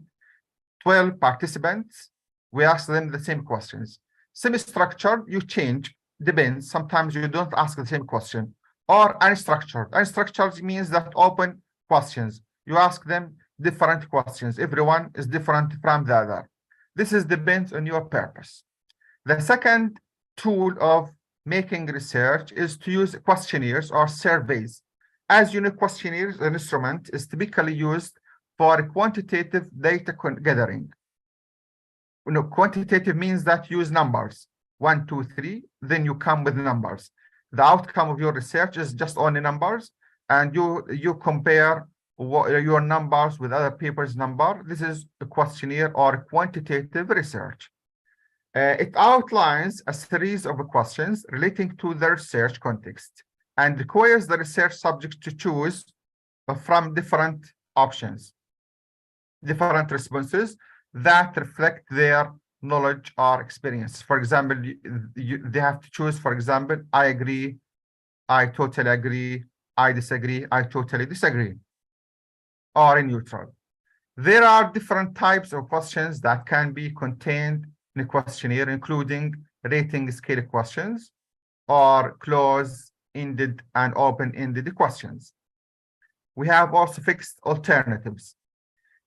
12 participants. We ask them the same questions. Semi-structured, you change, depends. Sometimes you don't ask the same question. Or unstructured. Unstructured means that open questions. You ask them different questions. Everyone is different from the other. This is depends on your purpose. The second tool of making research is to use questionnaires or surveys. As you know, questionnaires, an instrument, is typically used for quantitative data gathering. You know, quantitative means that you use numbers, 1, 2, 3, then you come with numbers. The outcome of your research is just only numbers, and you compare your numbers with other people's number. This is a questionnaire or quantitative research. It outlines a series of questions relating to the research context and requires the research subject to choose from different options, different responses that reflect their knowledge or experience. For example, they have to choose, for example, I agree, I totally agree, I disagree, I totally disagree, or in neutral. There are different types of questions that can be contained in a questionnaire, including rating scale questions or close-ended and open-ended questions. We have also fixed alternatives.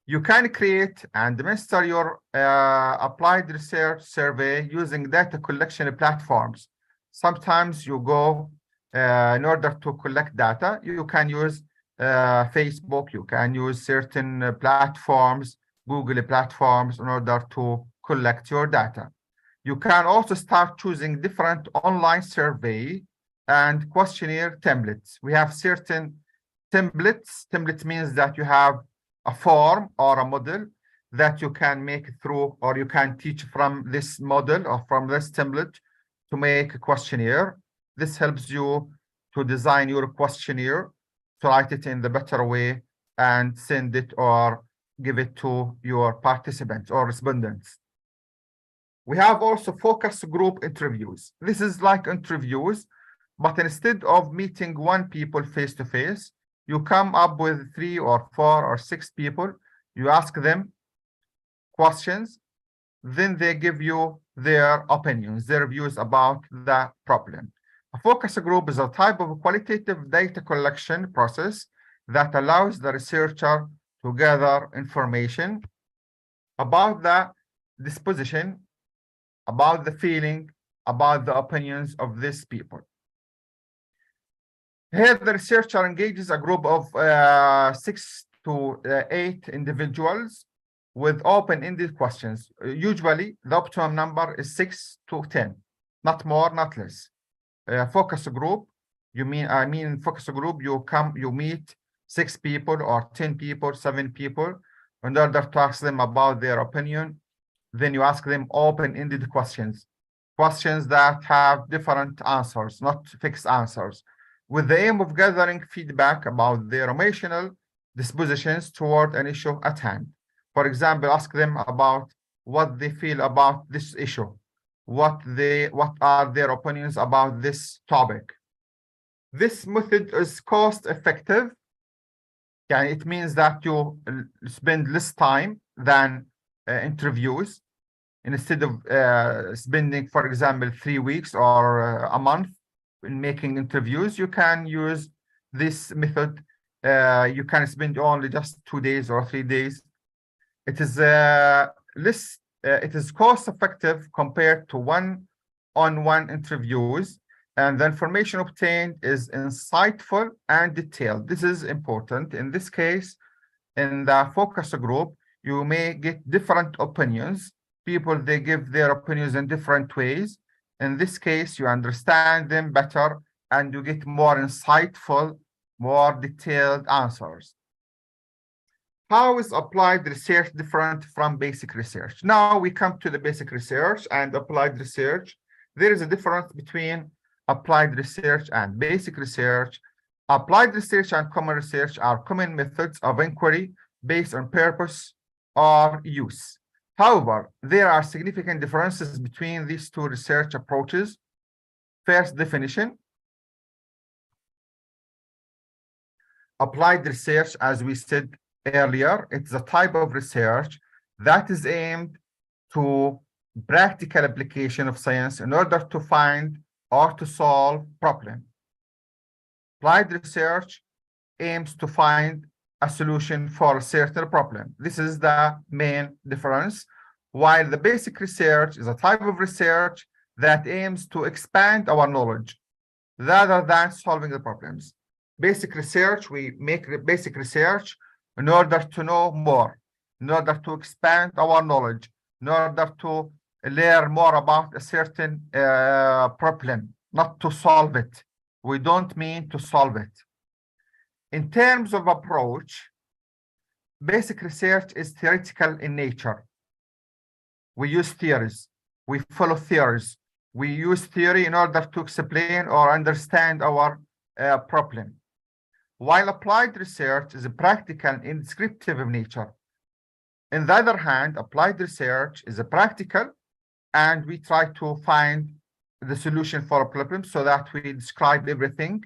You can create and administer your applied research survey using data collection platforms. Sometimes you go, in order to collect data, you can use Facebook, you can use certain platforms, Google platforms, in order to collect your data. You can also start choosing different online survey and questionnaire templates. We have certain templates. Template means that you have a form or a model that you can make through, or you can teach from this model or from this template to make a questionnaire. This helps you to design your questionnaire, to write it in the better way and send it or give it to your participants or respondents. We have also focus group interviews. This is like interviews, but instead of meeting one people face-to-face, you come up with 3 or 4 or 6 people, you ask them questions, then they give you their opinions, their views about the problem. A focus group is a type of qualitative data collection process that allows the researcher to gather information about the disposition, about the feeling, about the opinions of these people. Here, the researcher engages a group of 6 to 8 individuals with open-ended questions. Usually, the optimum number is 6 to 10, not more, not less. Focus group, focus group, you meet 6 people or 10 people, 7 people, in order to ask them about their opinion. Then you ask them open-ended questions, questions that have different answers, not fixed answers, with the aim of gathering feedback about their emotional dispositions toward an issue at hand. For example, ask them about what they feel about this issue, what are their opinions about this topic. This method is cost-effective. It means that you spend less time than interviews. Instead of spending, for example, 3 weeks or a month in making interviews, you can use this method. You can spend only just 2 days or 3 days. It is it is cost-effective compared to one-on-one interviews, and the information obtained is insightful and detailed. This is important. In this case, in the focus group, you may get different opinions. People, they give their opinions in different ways. In this case, you understand them better and you get more insightful, more detailed answers. How is applied research different from basic research? Now we come to the basic research and applied research. There is a difference between applied research and basic research. Applied research and common research are common methods of inquiry based on purpose or use. However, there are significant differences between these two research approaches. First definition. Applied research, as we said earlier, it's a type of research that is aimed to practical application of science in order to find or to solve problem. Applied research aims to find a solution for a certain problem. This is the main difference. While the basic research is a type of research that aims to expand our knowledge rather than solving the problems. Basic research, we make basic research in order to know more, in order to expand our knowledge, in order to learn more about a certain problem, not to solve it. We don't mean to solve it. In terms of approach, basic research is theoretical in nature. We use theories, we follow theories, we use theory in order to explain or understand our problem. While applied research is practical and descriptive of nature. On the other hand, applied research is a practical, and we try to find the solution for a problem so that we describe everything.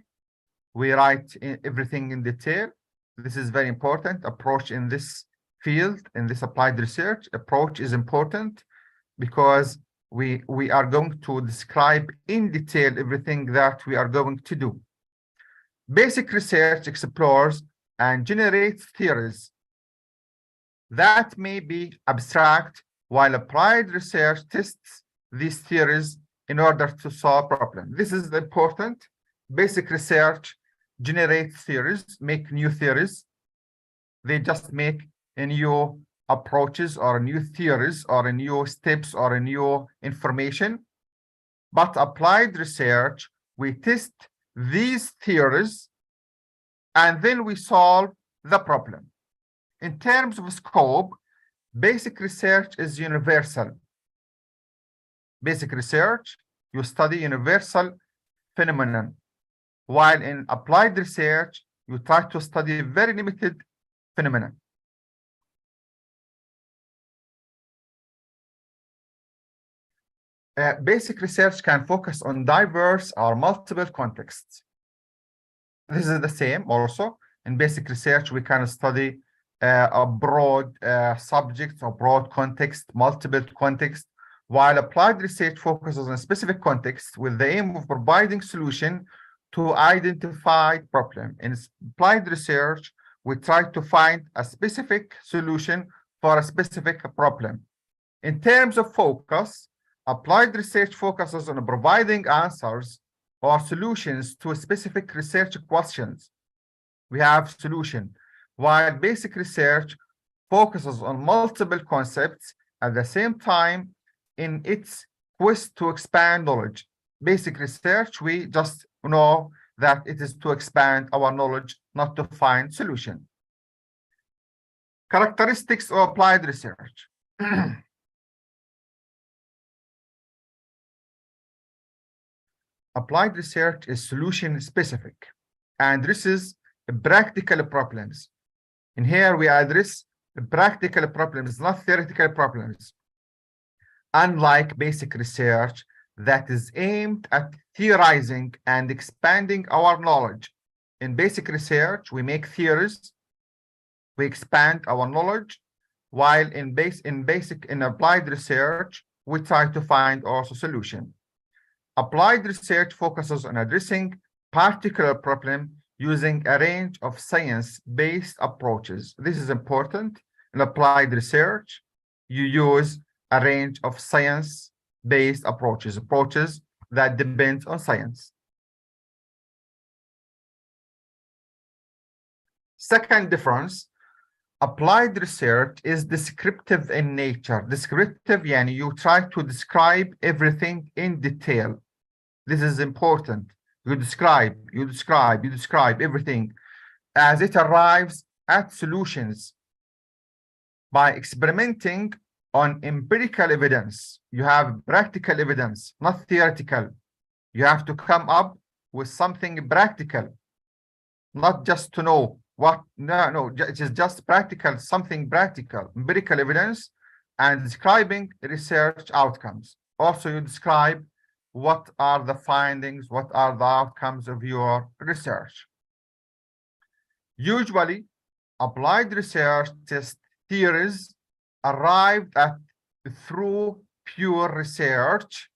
We write everything in detail. This is very important approach in this field, in this applied research. Approach is important because we are going to describe in detail everything that we are going to do. Basic research explores and generates theories that may be abstract, while applied research tests these theories in order to solve problems. This is important. Basic research generates theories, make new theories. They just make a new approaches or new theories or new steps or new information. But applied research, we test these theories and then we solve the problem. In terms of scope, basic research is universal. Basic research, you study universal phenomenon, while in applied research, you try to study very limited phenomenon. Basic research can focus on diverse or multiple contexts. This is the same also. In basic research, we can study a broad subject or broad context, multiple context, while applied research focuses on a specific context with the aim of providing solution to identify problem. In applied research, we try to find a specific solution for a specific problem. In terms of focus, applied research focuses on providing answers or solutions to specific research questions. We have solution, while basic research focuses on multiple concepts at the same time in its quest to expand knowledge. Basic research, we just know that it is to expand our knowledge, not to find solution. Characteristics of applied research. Applied research is solution specific and addresses practical problems. In here, we address practical problems, not theoretical problems. Unlike basic research that is aimed at theorizing and expanding our knowledge. In basic research, we make theories, we expand our knowledge, while in applied research, we try to find also solution. Applied research focuses on addressing particular problem using a range of science-based approaches. This is important. In applied research, you use a range of science-based approaches that depend on science. Second difference, applied research is descriptive in nature. Descriptive, yani you try to describe everything in detail. This is important. You describe everything as it arrives at solutions by experimenting on empirical evidence. You have practical evidence, not theoretical. You have to come up with something practical, not just to know what, no, it is just practical, something practical, empirical evidence, and describing research outcomes. Also, you describe what are the findings, what are the outcomes of your research. Usually, applied research test theories arrived at through pure research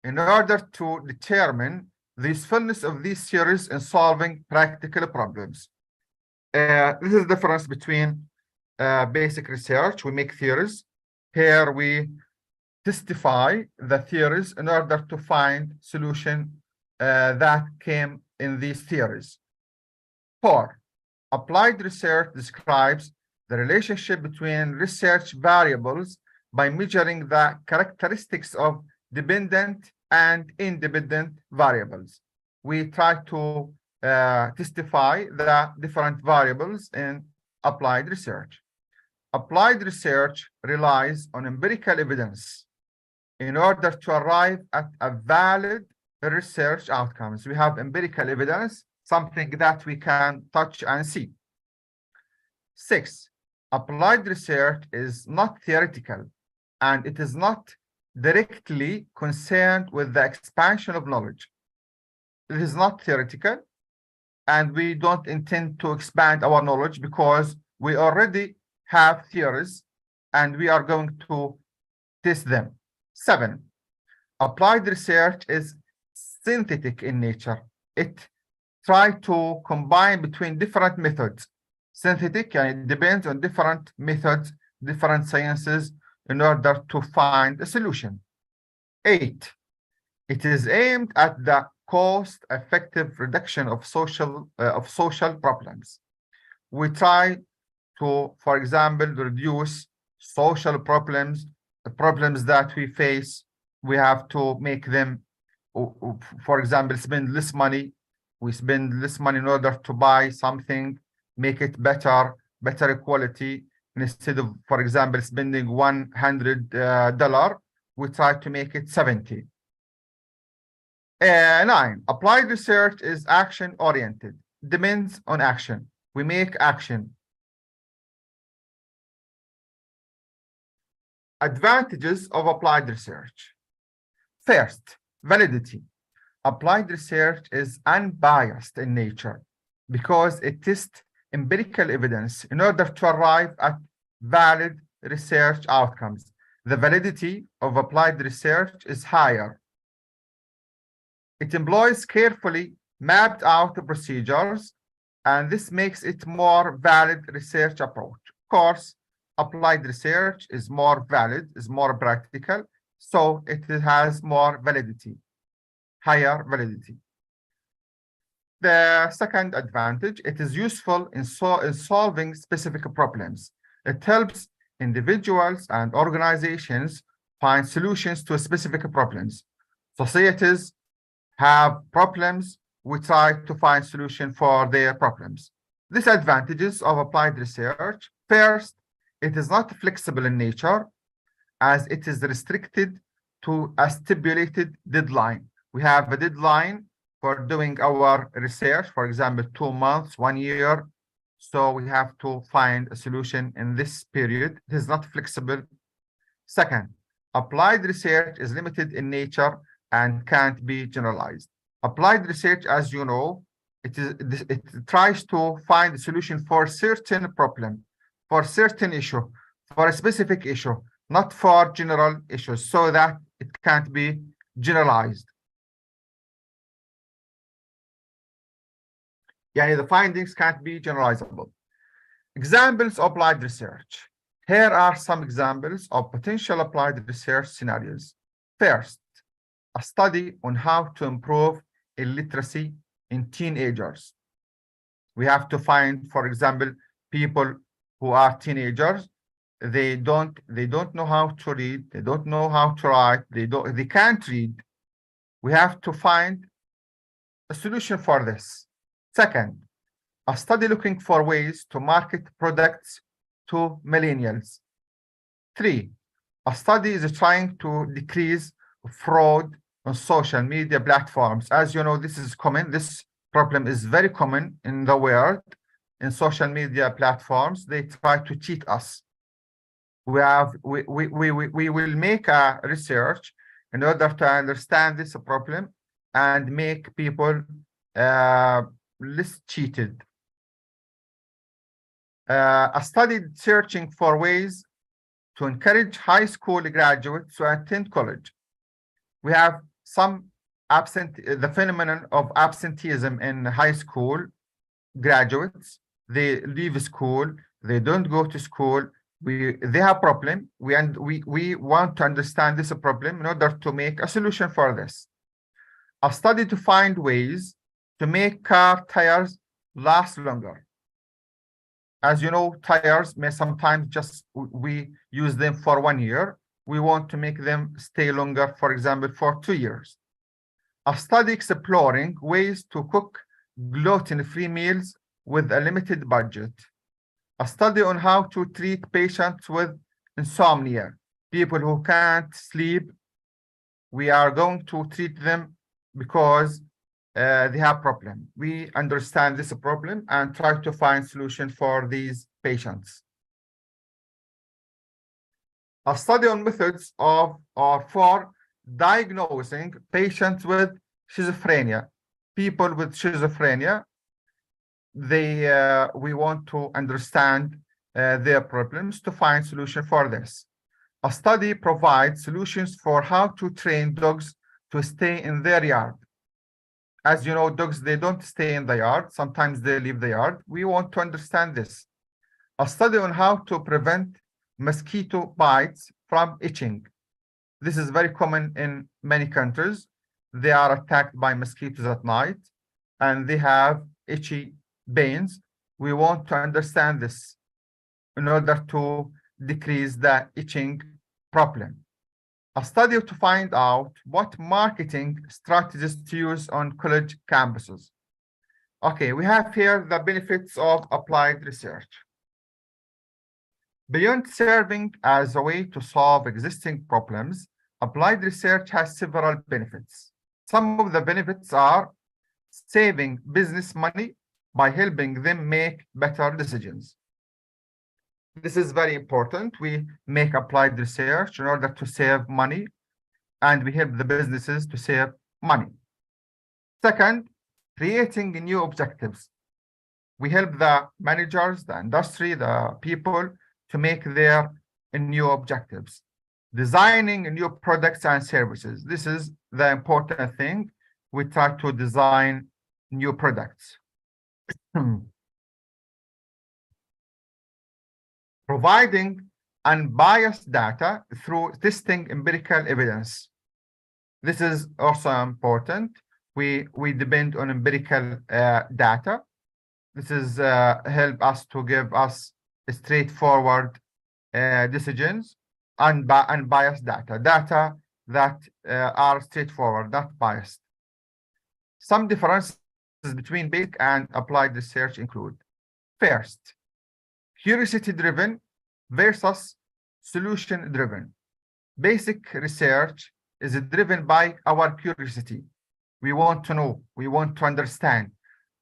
in order to determine the usefulness of these theories in solving practical problems. This is the difference between basic research. We make theories. Here we testify the theories in order to find solution that came in these theories. 4. Applied research describes the relationship between research variables by measuring the characteristics of dependent and independent variables. We try to testify the different variables in applied research. Applied research relies on empirical evidence in order to arrive at a valid research outcomes. We have empirical evidence, something that we can touch and see. 6. Applied research is not theoretical, and it is not directly concerned with the expansion of knowledge. It is not theoretical, and we don't intend to expand our knowledge because we already have theories and we are going to test them. 7. Applied research is synthetic in nature. It tries to combine between different methods. Synthetic, and it depends on different methods, different sciences in order to find a solution. 8. It is aimed at the cost-effective reduction of social problems. We try to, for example, reduce social problems, the problems that we face. We have to make them, for example, spend less money. We spend less money in order to buy something, make it better quality. Instead of, for example, spending $100, we try to make it 70. 9. Applied research is action-oriented, depends on action. We make action. Advantages of applied research. First, validity. Applied research is unbiased in nature because it tests empirical evidence in order to arrive at valid research outcomes. The validity of applied research is higher. It employs carefully mapped out procedures, and this makes it more valid research approach. Of course, applied research is more valid, is more practical, so it has more validity, higher validity. The second advantage, it is useful in solving specific problems. It helps individuals and organizations find solutions to specific problems. Societies have problems, we try to find solutions for their problems. Disadvantages of applied research. First, it is not flexible in nature as it is restricted to a stipulated deadline. We have a deadline for doing our research, for example, 2 months, 1 year. So we have to find a solution in this period. It is not flexible. Second, applied research is limited in nature and can't be generalized. Applied research, as you know, it tries to find a solution for a certain problem, for a certain issue, for a specific issue, not for general issues, so that it can't be generalized. Yeah, the findings can't be generalizable. Examples of applied research. Here are some examples of potential applied research scenarios. First, a study on how to improve illiteracy in teenagers. We have to find, for example, people who are teenagers. They don't know how to read. They don't know how to write. They can't read. We have to find a solution for this. Second, a study looking for ways to market products to millennials. 3, a study is trying to decrease fraud on social media platforms. As you know, this is common. This problem is very common in the world. In social media platforms, they try to cheat us. We will make a research in order to understand this problem and make people less cheated. A study searching for ways to encourage high school graduates to attend college. We have some the phenomenon of absenteeism in high school graduates. They leave school, they don't go to school. They have problem. We want to understand this problem in order to make a solution for this. A study to find ways to make car tires last longer. As you know, tires may sometimes just we use them for 1 year. We want to make them stay longer, for example, for 2 years. A study exploring ways to cook gluten-free meals with a limited budget. A study on how to treat patients with insomnia, people who can't sleep. We are going to treat them because they have problem. We understand this problem and try to find solution for these patients. A study on methods of or for diagnosing patients with schizophrenia. People with schizophrenia, we want to understand their problems to find solution for this. A study provides solutions for how to train dogs to stay in their yard. As you know, dogs, they don't stay in the yard. Sometimes they leave the yard. We want to understand this. A study on how to prevent mosquito bites from itching. This is very common in many countries. They are attacked by mosquitoes at night and they have itchy veins. We want to understand this in order to decrease the itching problem. A study to find out what marketing strategies to use on college campuses. Okay, we have here the benefits of applied research. Beyond serving as a way to solve existing problems, applied research has several benefits. Some of the benefits are saving business money by helping them make better decisions. This is very important. We make applied research in order to save money, and we help the businesses to save money. Second, creating new objectives. We help the managers, the industry, the people to make their new objectives. Designing new products and services. This is the important thing. We try to design new products. Providing unbiased data through testing empirical evidence. This is also important. We depend on empirical data. This is help us to give us straightforward decisions, unbiased data that are straightforward, not biased. Some differences between basic and applied research include: first, curiosity-driven versus solution-driven. Basic research is driven by our curiosity. We want to know, we want to understand.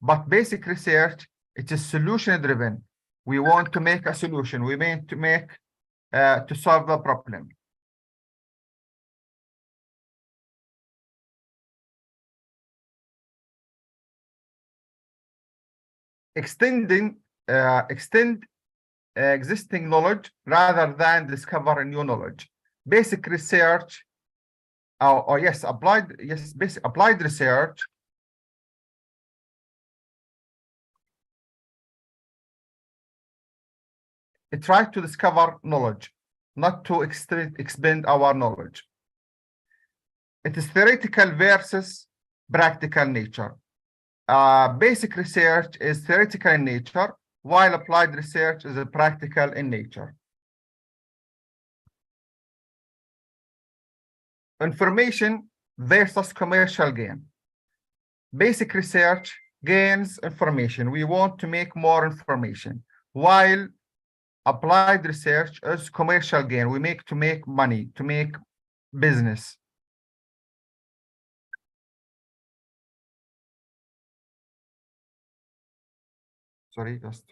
But basic research, it is solution-driven. We want to make a solution. We want to make, to solve the problem. Extend existing knowledge rather than discover new knowledge. Basic research, basic applied research it tries to discover knowledge, not to expand our knowledge. It is theoretical versus practical nature. Basic research is theoretical in nature, while applied research is practical in nature. Information versus commercial gain. Basic research gains information. We want to make more information, while applied research is commercial gain. We make to make money, to make business. Sorry, just.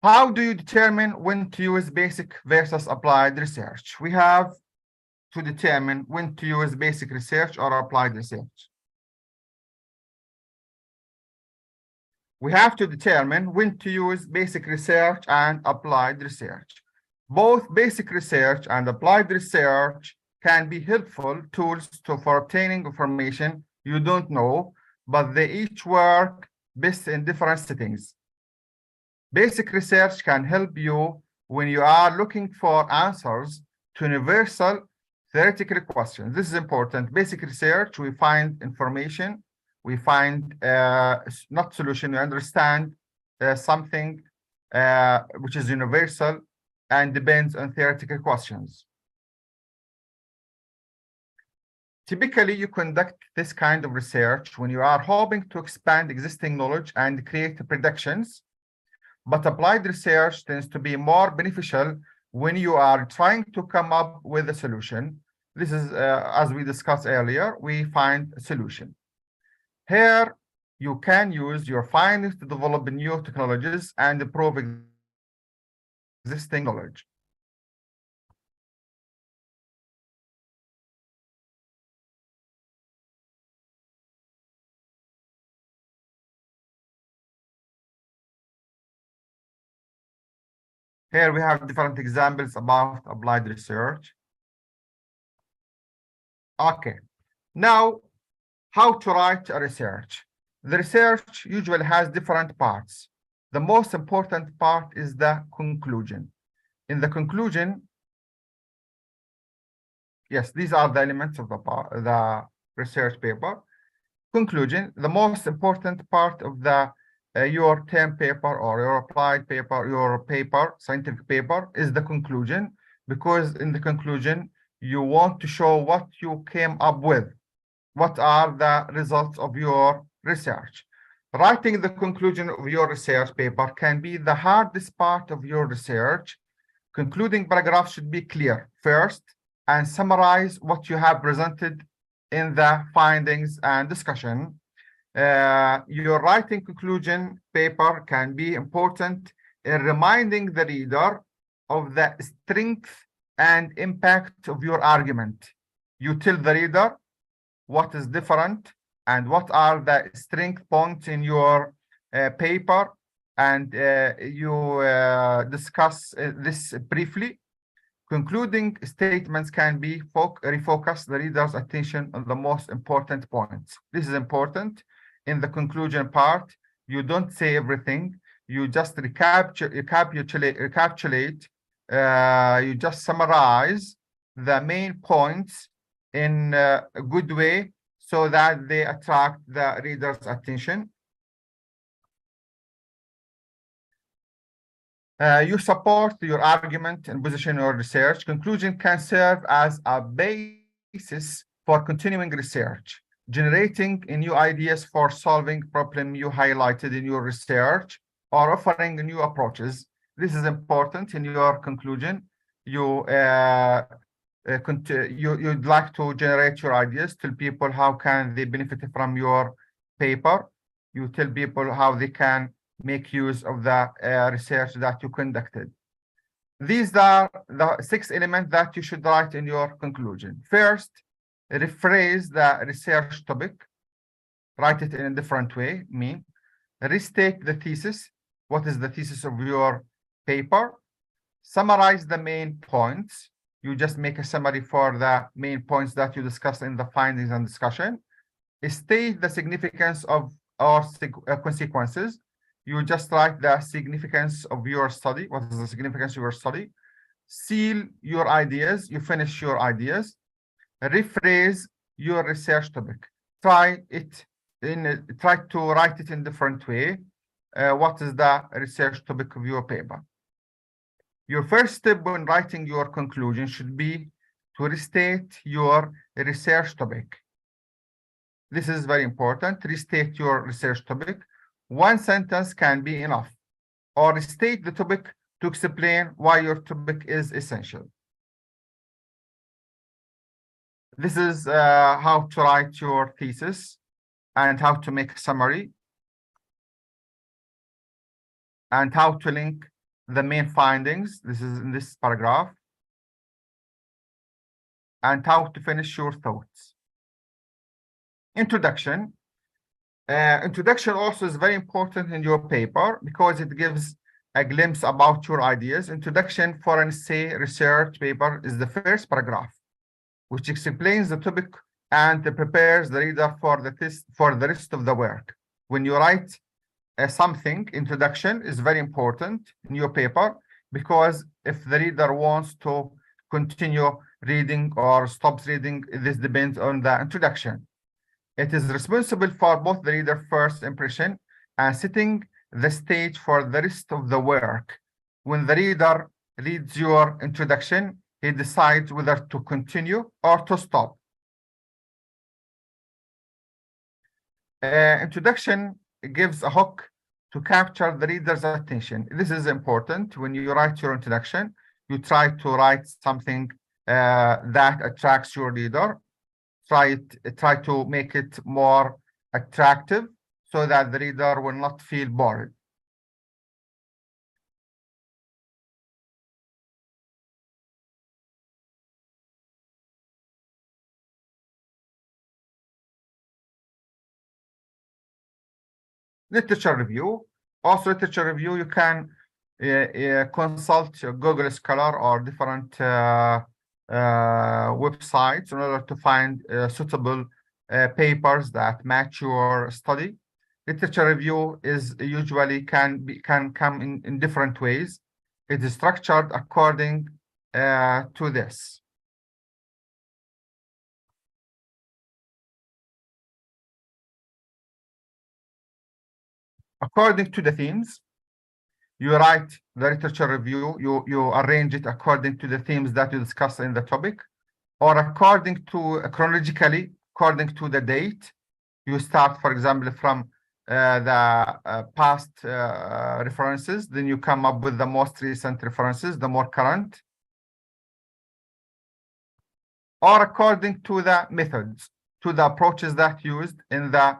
How do you determine when to use basic versus applied research? We have to determine when to use basic research or applied research. We have to determine when to use basic research and applied research. Both basic research and applied research can be helpful tools for obtaining information you don't know, but they each work best in different settings. Basic research can help you when you are looking for answers to universal theoretical questions. This is important. Basic research, we find information, we find not solution, we understand something which is universal and depends on theoretical questions. Typically, you conduct this kind of research when you are hoping to expand existing knowledge and create predictions. But applied research tends to be more beneficial when you are trying to come up with a solution. This is, as we discussed earlier, we find a solution. Here, you can use your findings to develop new technologies and improve existing knowledge. Here we have different examples about applied research. Okay, now how to write a research. The research usually has different parts. The most important part is the conclusion. In the conclusion, yes, these are the elements of the research paper. Conclusion, the most important part of the your term paper or your applied paper, your paper, scientific paper, is the conclusion, because in the conclusion, you want to show what you came up with. What are the results of your research? Writing the conclusion of your research paper can be the hardest part of your research. Concluding paragraph should be clear first and summarize what you have presented in the findings and discussion. Your writing conclusion paper can be important in reminding the reader of the strength and impact of your argument. You tell the reader what is different and what are the strength points in your paper, and you discuss this briefly. Concluding statements can be refocus the reader's attention on the most important points. This is important. In the conclusion part, you don't say everything. You just recapitulate. You just summarize the main points in a good way so that they attract the reader's attention. You support your argument and position or research. Conclusion can serve as a basis for continuing research, generating new ideas for solving problem you highlighted in your research, or offering new approaches. This is important in your conclusion. You'd like to generate your ideas, tell people how can they benefit from your paper. You tell people how they can make use of the research that you conducted. These are the 6 elements that you should write in your conclusion. First, rephrase the research topic. Write it in a different way. Restate the thesis. What is the thesis of your paper? Summarize the main points. You just make a summary for the main points that you discussed in the findings and discussion. State the significance of or consequences. You just write the significance of your study. What is the significance of your study? Seal your ideas. You finish your ideas. Rephrase your research topic. Try to write it in a different way. What is the research topic of your paper? Your first step when writing your conclusion should be to restate your research topic. This is very important. Restate your research topic. One sentence can be enough. Or restate the topic to explain why your topic is essential. This is how to write your thesis and how to make a summary and how to link the main findings. This is in this paragraph. And how to finish your thoughts. Introduction. Introduction also is very important in your paper because it gives a glimpse about your ideas. Introduction for an essay research paper is the first paragraph, which explains the topic and prepares the reader for the rest of the work. When you write something, introduction is very important in your paper because if the reader wants to continue reading or stops reading, this depends on the introduction. It is responsible for both the reader's first impression and setting the stage for the rest of the work. When the reader reads your introduction, he decides whether to continue or to stop. Introduction gives a hook to capture the reader's attention. This is important. When you write your introduction, you try to write something that attracts your reader. Try to make it more attractive so that the reader will not feel bored. Literature review. Also, literature review, you can consult Google Scholar or different websites in order to find suitable papers that match your study. Literature review is usually can come in different ways. It is structured according to this. According to the themes, you write the literature review, you arrange it according to the themes that you discuss in the topic, or according to chronologically, according to the date. You start, for example, from the past references, then you come up with the most recent references, the more current, or according to the methods, to the approaches that used in the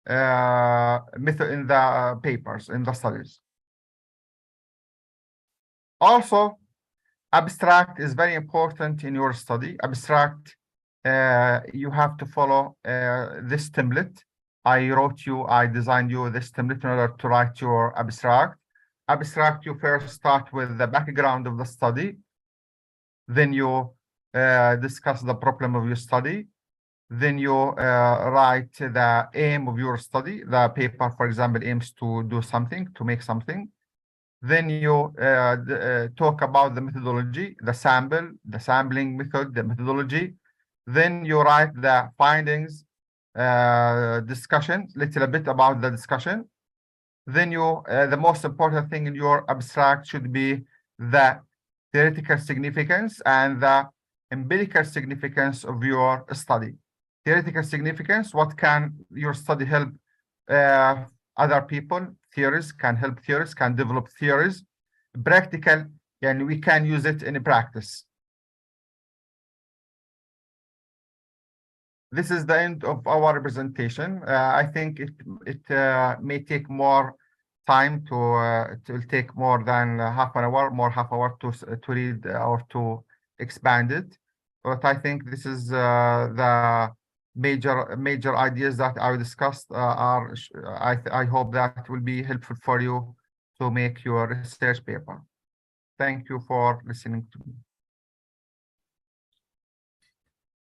method in the papers, in the studies. Also, abstract is very important in your study. Abstract, you have to follow this template. I designed you this template in order to write your abstract. Abstract, you first start with the background of the study. Then you discuss the problem of your study. Then you write the aim of your study. The paper, for example, aims to do something, to make something. Then you talk about the methodology, the sampling method, the methodology. Then you write the findings, discussion, little bit about the discussion. Then you, the most important thing in your abstract should be the theoretical significance and the empirical significance of your study. Theoretical significance, what can your study help other people? Theories can help theories, can develop theories. Practical, and we can use it in practice. This is the end of our presentation. I think it may take more time to it will take more than half an hour to read or to expand it. But I think this is the major ideas that I discussed I hope that will be helpful for you to make your research paper. Thank you for listening to me.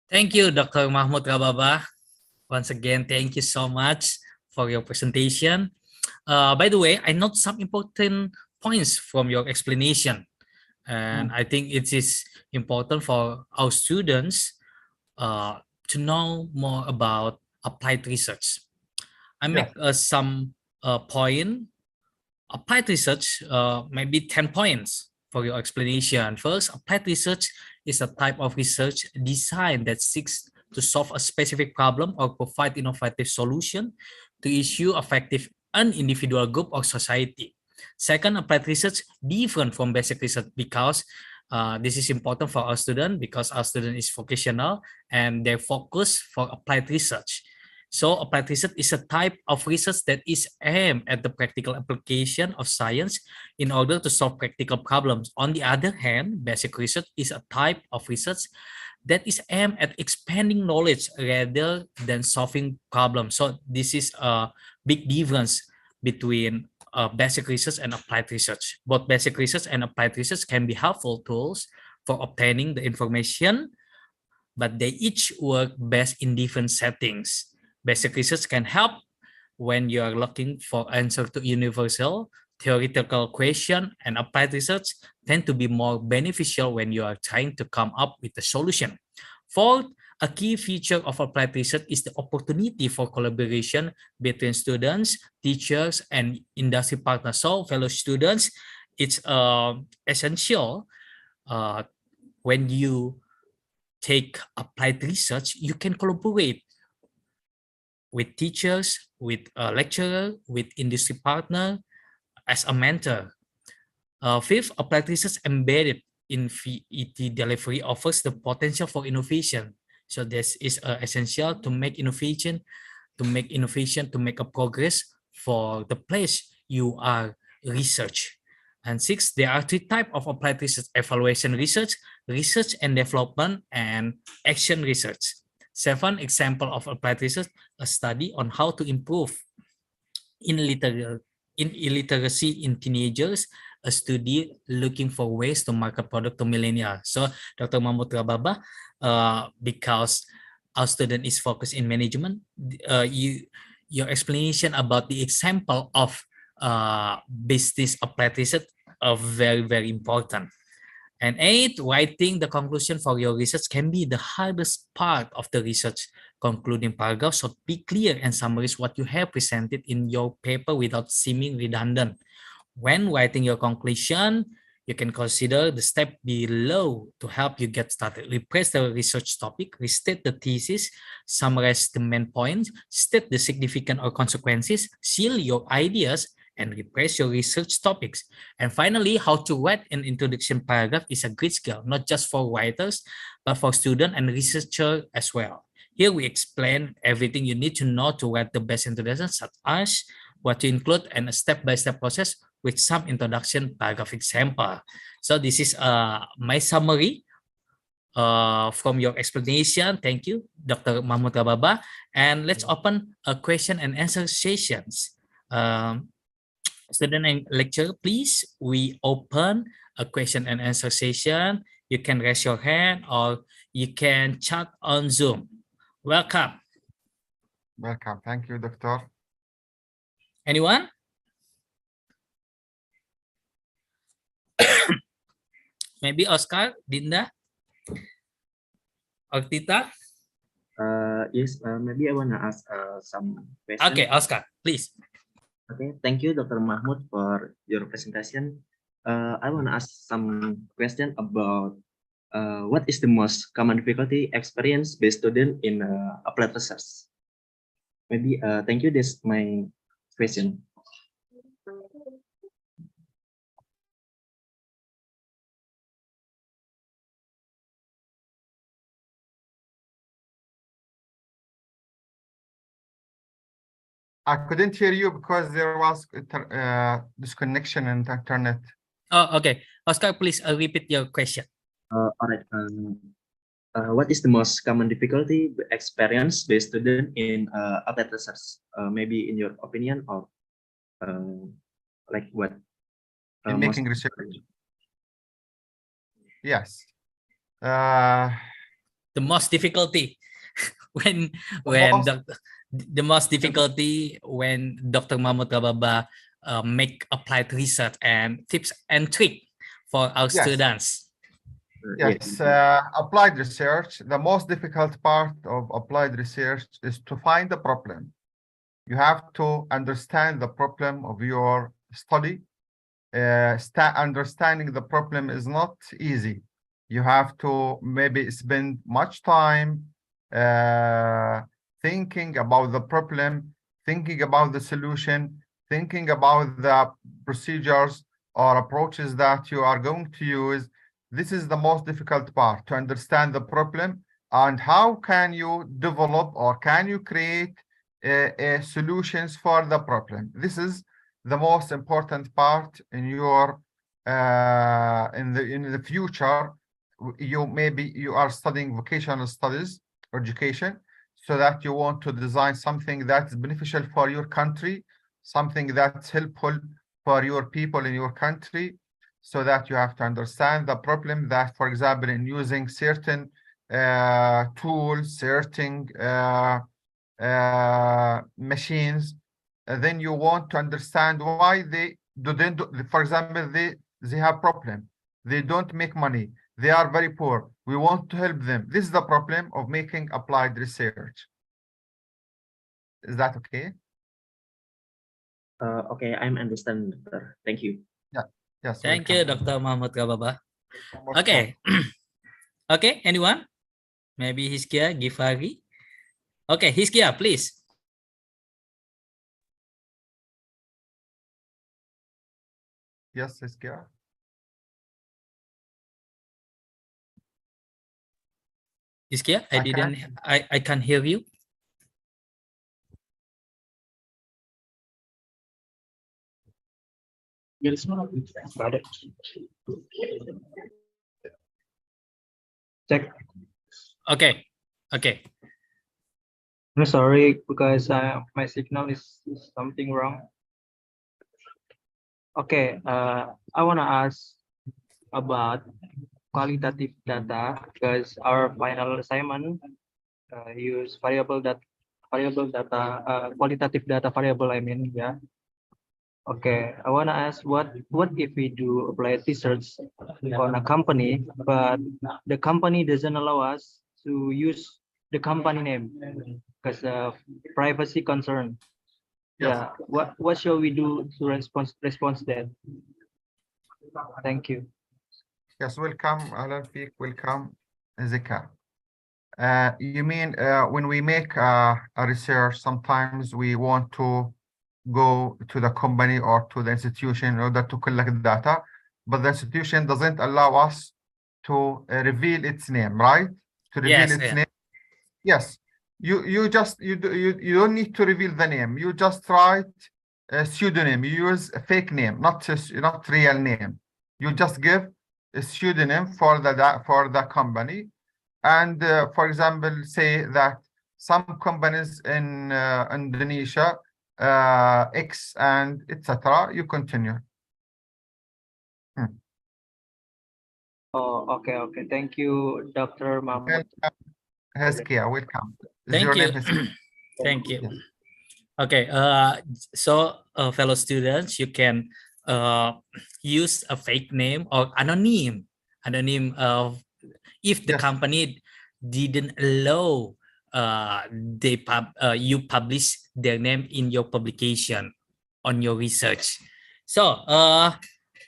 Thank you, Dr. Mahmoud Rababah. Once again, thank you so much for your presentation. By the way, I note some important points from your explanation. And I think it is important for our students to know more about applied research. I make some point. Applied research, maybe 10 points for your explanation. First, applied research is a type of research design that seeks to solve a specific problem or provide innovative solution to issue affected an individual group or society. Second, applied research different from basic research because this is important for our student because our student is vocational and they focus for applied research. So applied research is a type of research that is aimed at the practical application of science in order to solve practical problems. On the other hand, basic research is a type of research that is aimed at expanding knowledge rather than solving problems. So this is a big difference between basic research and applied research. Both basic research and applied research can be helpful tools for obtaining the information, but they each work best in different settings. Basic research can help when you are looking for answer to universal theoretical question, and applied research tend to be more beneficial when you are trying to come up with a solution. Fourth, a key feature of applied research is the opportunity for collaboration between students, teachers, and industry partners. So, fellow students, it's essential when you take applied research, you can collaborate with teachers, with a lecturer, with industry partner, as a mentor. Fifth, applied research embedded in VET delivery offers the potential for innovation. So this is essential to make innovation, to make a progress for the place you are research. And six, there are three types of applied research: evaluation research, research and development, and action research. Seven example of applied research: a study on how to improve illiteracy in teenagers, a study looking for ways to market product to millennials. So Dr. Mahmoud Rababah, because our student is focused in management, your explanation about the example of business applied research are very, very important. And eight, writing the conclusion for your research can be the hardest part of the research. Concluding paragraph should be clear and summarize what you have presented in your paper without seeming redundant. When writing your conclusion, you can consider the step below to help you get started. Rephrase the research topic, restate the thesis, summarize the main points, state the significant or consequences, seal your ideas, and rephrase your research topics. And finally, how to write an introduction paragraph is a great skill, not just for writers, but for students and researchers as well. Here we explain everything you need to know to write the best introduction, such as what to include and a step-by-step process with some introduction paragraph example. So this is my summary from your explanation. Thank you, Dr. Mahmoud Rababah. And let's open a question and answer sessions. Student and lecturer, please, we open a question and answer session. You can raise your hand or you can chat on Zoom. Welcome. Welcome. Thank you, Doctor. Anyone? Maybe Oscar, Dinda, or Tita? Yes, maybe I want to ask some questions. Okay, Oscar, please. Okay, thank you, Dr. Mahmoud, for your presentation. I want to ask some question about what is the most common difficulty experienced by student in applied research? Maybe, thank you, this is my question. I couldn't hear you because there was disconnection in the internet. Oh, okay. Oscar, please repeat your question. All right. What is the most common difficulty experienced by student in applied research? Maybe in your opinion, or like what? In making research. Yes. The most difficulty when the most difficulty when Dr. Mahmoud Rababah make applied research and tips and trick for our students. Yes, applied research, the most difficult part of applied research is to find the problem. You have to understand the problem of your study. Understanding the problem is not easy. You have to maybe spend much time thinking about the problem, thinking about the solution, thinking about the procedures or approaches that you are going to use. This is the most difficult part, to understand the problem and how can you develop or can you create solutions for the problem. This is the most important part in your in the future. Maybe you are studying vocational studies or education, so that you want to design something that's beneficial for your country, something that's helpful for your people in your country, so that you have to understand the problem that, for example, in using certain tools, certain machines, then you want to understand why they don't, for example, they have problem, they don't make money, they are very poor, we want to help them. This is the problem of making applied research. Is that okay? Okay, I'm understand, Doctor. Thank you. Yeah. Yes. Thank welcome. you, Dr. Mahmoud Rababah. Most Okay. Okay, anyone? Maybe Hiskia, Gifari. Okay, Hiskia, please. Yes, Iskia. Hiskia, I can't hear you. Check. Okay. Okay. I'm sorry because my signal is something wrong. Okay, I want to ask about qualitative data because our final assignment use qualitative data variable. I mean, yeah. Okay, I want to ask what if we do applied research on a company, but the company doesn't allow us to use the company name because of privacy concern. Yes. Yeah, what shall we do to respond that? Thank you. Yes, welcome, Alan Peak, welcome, Zika. You mean when we make a research, sometimes we want to go to the company or to the institution in order to collect data, but the institution doesn't allow us to reveal its name, right? To reveal its name. Yes. You don't need to reveal the name. You just write a pseudonym. You use a fake name, not real name. You just give a pseudonym for the company, and for example, say that some companies in Indonesia, X and etc. You continue. Oh, okay. Thank you, Dr. Mahmoud. Heskia, welcome. Thank you. Thank you. Yes. Okay. So fellow students, you can use a fake name or anonym. If the company didn't allow you publish their name in your publication on your research. So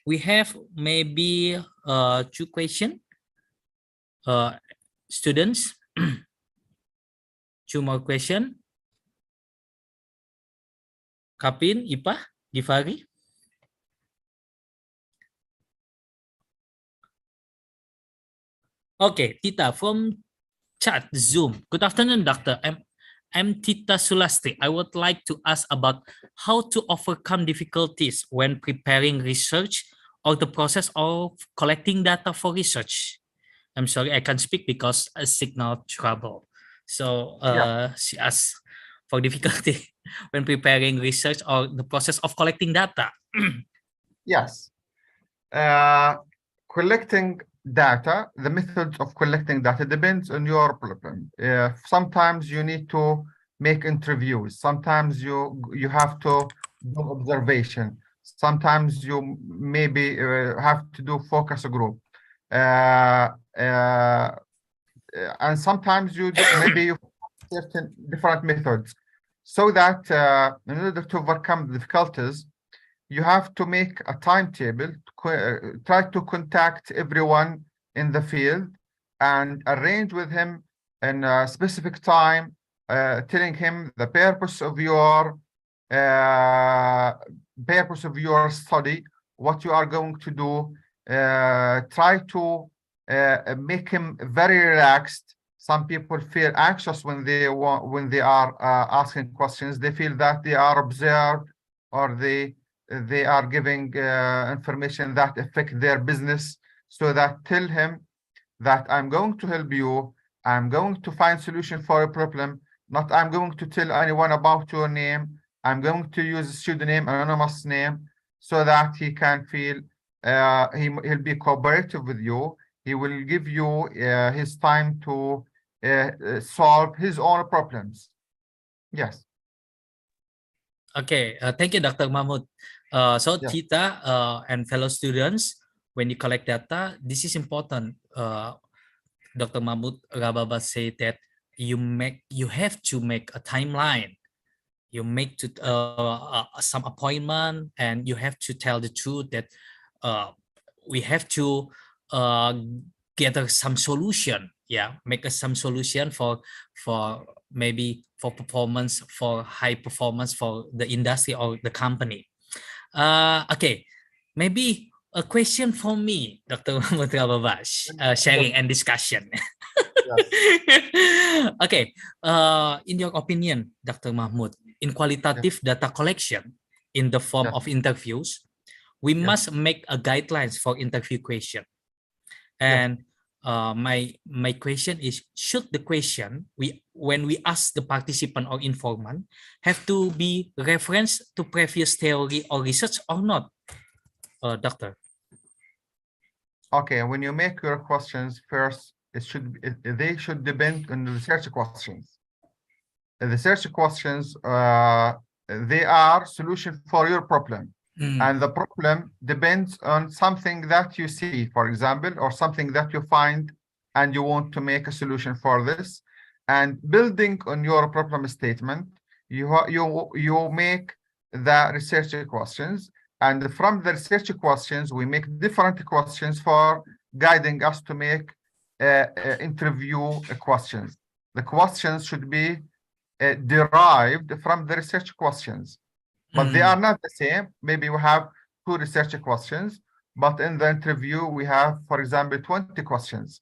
we have maybe 2 questions. Students, 2 more questions. Kapin, Ipa, Gifari. Okay, Tita from chat Zoom. Good afternoon, Doctor. I'm Tita Sulasti. I would like to ask about how to overcome difficulties when preparing research or the process of collecting data for research. I'm sorry, I can't speak because of signal trouble. So she asked for difficulty when preparing research or the process of collecting data. Yes. Collecting data, the methods of collecting data depends on your problem. Sometimes you need to make interviews. Sometimes you have to do observation. Sometimes you maybe have to do focus group. And sometimes you do maybe certain different methods. So that in order to overcome the difficulties, you have to make a timetable, try to contact everyone in the field and arrange with him in a specific time, telling him the purpose of your study, what you are going to do. Try to make him very relaxed. Some people feel anxious when they are asking questions. They feel that they are observed, or they are giving information that affect their business. So that tell him that I'm going to help you. I'm going to find solution for a problem. Not I'm going to tell anyone about your name. I'm going to use a pseudonym, anonymous name, so that he can feel he'll be cooperative with you. He will give you his time to solve his own problems. Yes. Okay, thank you, Dr. Mahmoud. So Yeah. Tita and fellow students, when you collect data, this is important. Dr. Mahmoud Rababah said that you have to make a timeline. You make some appointment, and you have to tell the truth that we have to gather some solution. Yeah, make some solution for maybe for performance, for high performance for the industry or the company. Okay, maybe a question for me, Dr. Mahmoud Rababah, sharing and discussion. Yes. Okay, in your opinion, Dr. Mahmoud, in qualitative data collection in the form of interviews, we must make a guidelines for interview question. And my question is, should the question when we ask the participant or informant have to be reference to previous theory or research or not, Doctor? Okay, when you make your questions first, they should depend on the research questions. The research questions, they are solution for your problem. And the problem depends on something that you see, for example, or something that you find, and you want to make a solution for this. And building on your problem statement, you make the research questions. And from the research questions, we make different questions for guiding us to make interview questions. The questions should be derived from the research questions, but they are not the same. Maybe we have 2 research questions, but in the interview we have, for example, 20 questions.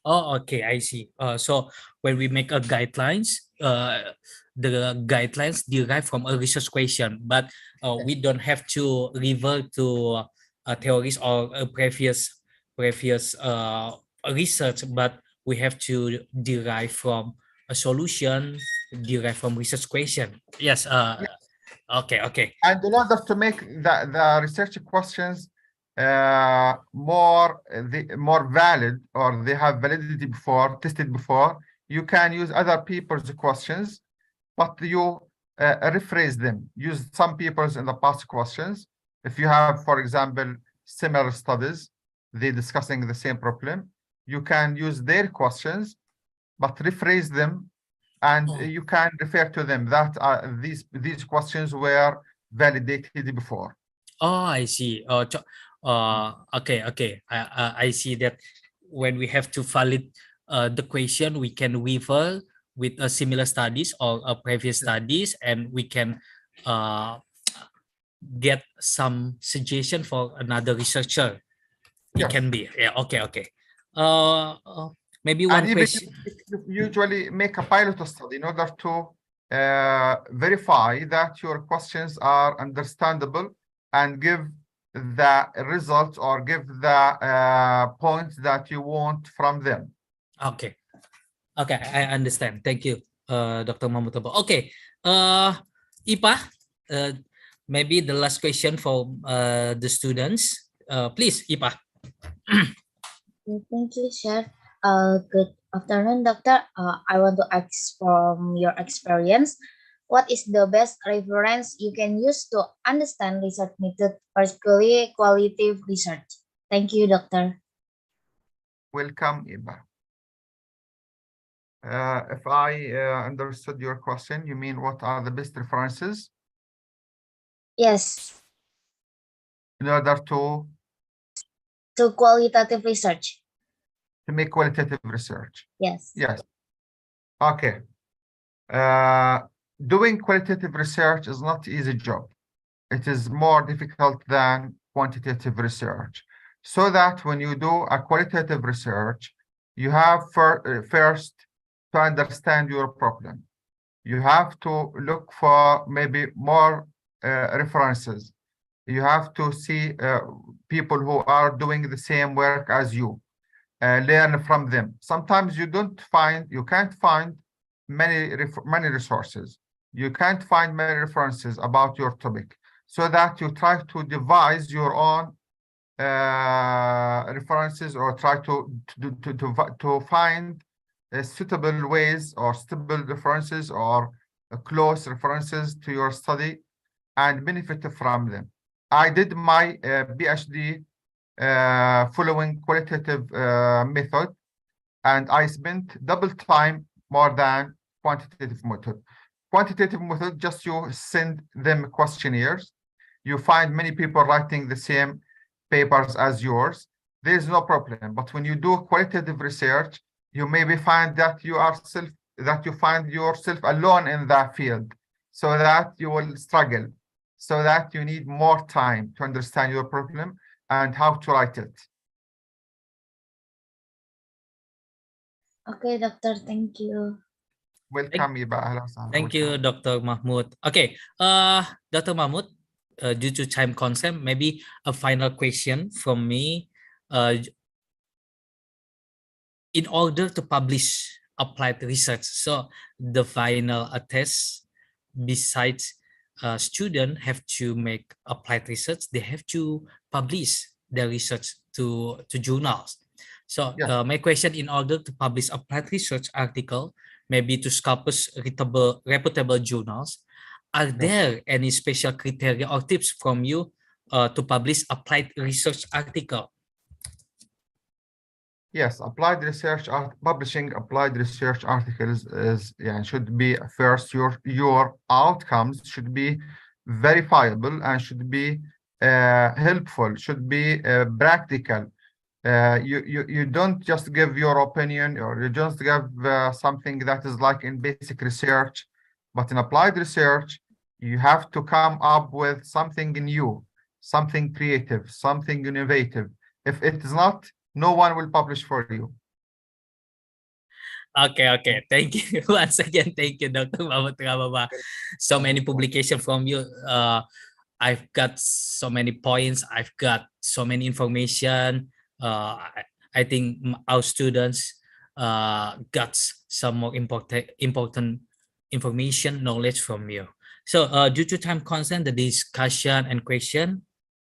Oh, okay, I see. So when we make a guidelines, the guidelines derive from a research question, but we don't have to revert to theories or previous research, but we have to derive from a solution derived from research question. Yes. Okay. And in order to make the research questions more valid, or they have validity before, tested before, you can use other people's questions, but you rephrase them. Use some people's in the past questions. If you have, for example, similar studies, they discussing the same problem, you can use their questions, but rephrase them, and you can refer to them that these questions were validated before. Oh, I see. Okay. I see that when we have to valid the question, we can refer with similar studies or previous studies, and we can get some suggestion for another researcher. It can be. Yeah. Okay. Maybe one question. You usually make a pilot study in order to verify that your questions are understandable and give the results, or give the points that you want from them. Okay, I understand. Thank you, Dr. Mahmoud Rababah. Okay, Ipa, maybe the last question for the students. Please, Ipa. Thank you, Chef. Good afternoon, Doctor. I want to ask from your experience, what is the best reference you can use to understand research method, particularly qualitative research? Thank you, Doctor. Welcome, Iba. If I understood your question, you mean what are the best references? Yes. In order to qualitative research. to make qualitative research? Yes. Yes. Okay. Doing qualitative research is not easy job. It is more difficult than quantitative research. So that when you do a qualitative research, you have first to understand your problem. You have to look for maybe more references. You have to see people who are doing the same work as you, learn from them. Sometimes you can't find many resources. You can't find many references about your topic, so that you try to devise your own references, or try to find suitable ways or suitable references or close references to your study and benefit from them. I did my PhD following qualitative method, and I spent double time more than quantitative method. Quantitative method, just you send them questionnaires. You find many people writing the same papers as yours. There's no problem. But when you do qualitative research, you maybe find that you find yourself alone in that field, so that you will struggle, so that you need more time to understand your problem and how to write it. Okay, doctor. Thank you. Welcome, Thank you, Dr. Mahmoud. Okay, Dr. Mahmoud, due to time constraint, maybe a final question from me. In order to publish applied research, so the final test, besides students have to make applied research, they have to publish their research to journals. So my question, in order to publish applied research article, maybe to scopus reputable journals, are there any special criteria or tips from you to publish applied research article? Yes, publishing applied research articles should be first, your outcomes should be verifiable and should be helpful, should be practical. You don't just give your opinion, or you just give something that is like in basic research, but in applied research, you have to come up with something new, something creative, something innovative. If it is not, no one will publish for you. Okay. Thank you once again. Thank you, Dr. Mahmoud Rababah. So many publications from you. I've got so many points. I've got so many information. I think our students got some more important information, knowledge from you. So due to time constraint, the discussion and question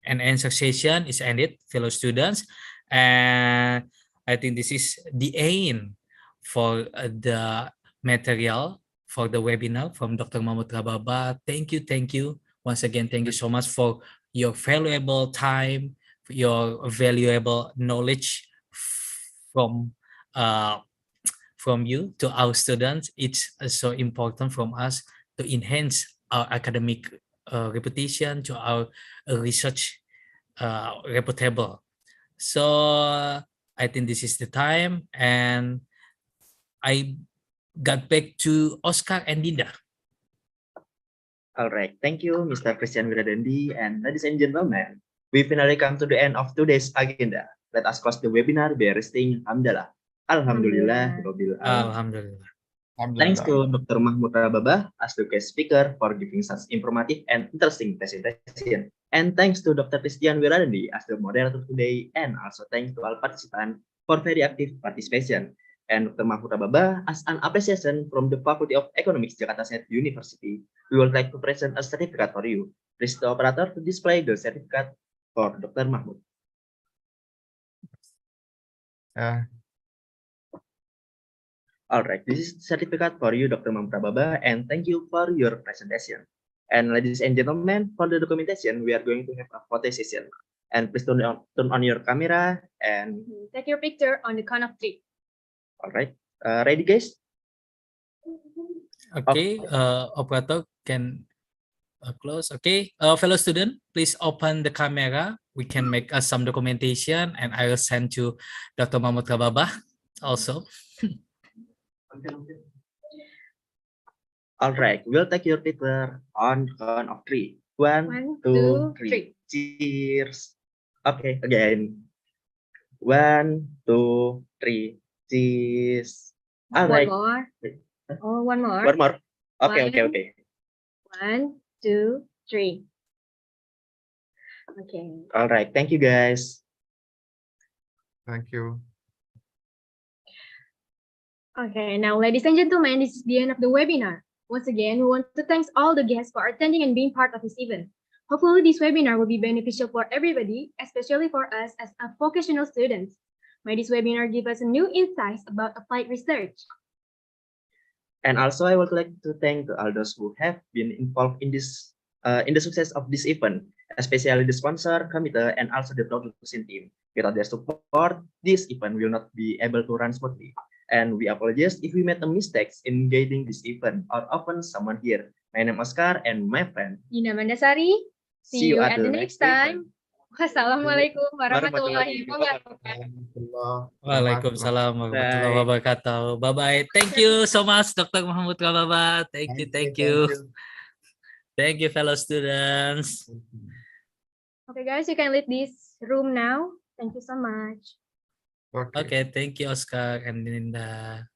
and answer session is ended, fellow students. And I think this is the aim for the material for the webinar from Dr. Mahmoud Rababah. Thank you once again. Thank you so much for your valuable time, your valuable knowledge from you to our students. It's so important from us to enhance our academic reputation, to our research reputable. So I think this is the time, and I got back to Oscar and Dinda. All right, thank you, Mr. Christian Wiradendi, and ladies and gentlemen, we finally come to the end of today's agenda. Let us close the webinar by resting Alhamdulillah. Alhamdulillah. Alhamdulillah. Thanks to Dr. Mahmoud Rababah as the guest speaker for giving such informative and interesting presentation. And thanks to Dr. Christian Wiradendi as the moderator today, and also thanks to all participants for very active participation. And Dr. Mahmoud Rababah, as an appreciation from the Faculty of Economics, Jakarta State University, we would like to present a certificate for you. Please the operator to display the certificate for Dr. Mahmoud. All right, this is certificate for you, Dr. Mahmoud Rababah, and thank you for your presentation. And ladies and gentlemen, for the documentation, we are going to have a photo session. And please turn on your camera and take your picture on the count of 3. All right, ready, guys? Okay, operator can close. Okay, fellow student, please open the camera. We can make some documentation, and I will send to Dr. Mahmoud Rababah. also. All right, we'll take your picture on count of three. One, two, three. Cheers. Okay, again. 1, 2, 3. Cheers. All One right. more. Oh, one more. One more. Okay, One. okay, okay. 1, 2, 3. Okay. All right. Thank you, guys. Thank you. Okay, now ladies and gentlemen, this is the end of the webinar. Once again, we want to thank all the guests for attending and being part of this event. Hopefully this webinar will be beneficial for everybody, especially for us as a vocational students. May this webinar give us new insights about applied research. And also, I would like to thank all those who have been involved in this, in the success of this event, especially the sponsor, committee, and also the production team. Without their support, this event will not be able to run smoothly. And we apologize if we made a mistakes in guiding this event or often someone here. My name is Oscar and my friend. Ina Mandasari. See you at the next time. Wassalamualaikum warahmatullahi wabarakatuh. Waalaikumsalam warahmatullahi wabarakatuh. Bye-bye. Thank you so much, Dr. Mahmoud Rababah. Thank you. Thank you, fellow students. Okay, guys, you can leave this room now. Thank you so much. Okay, thank you, Oscar and Linda.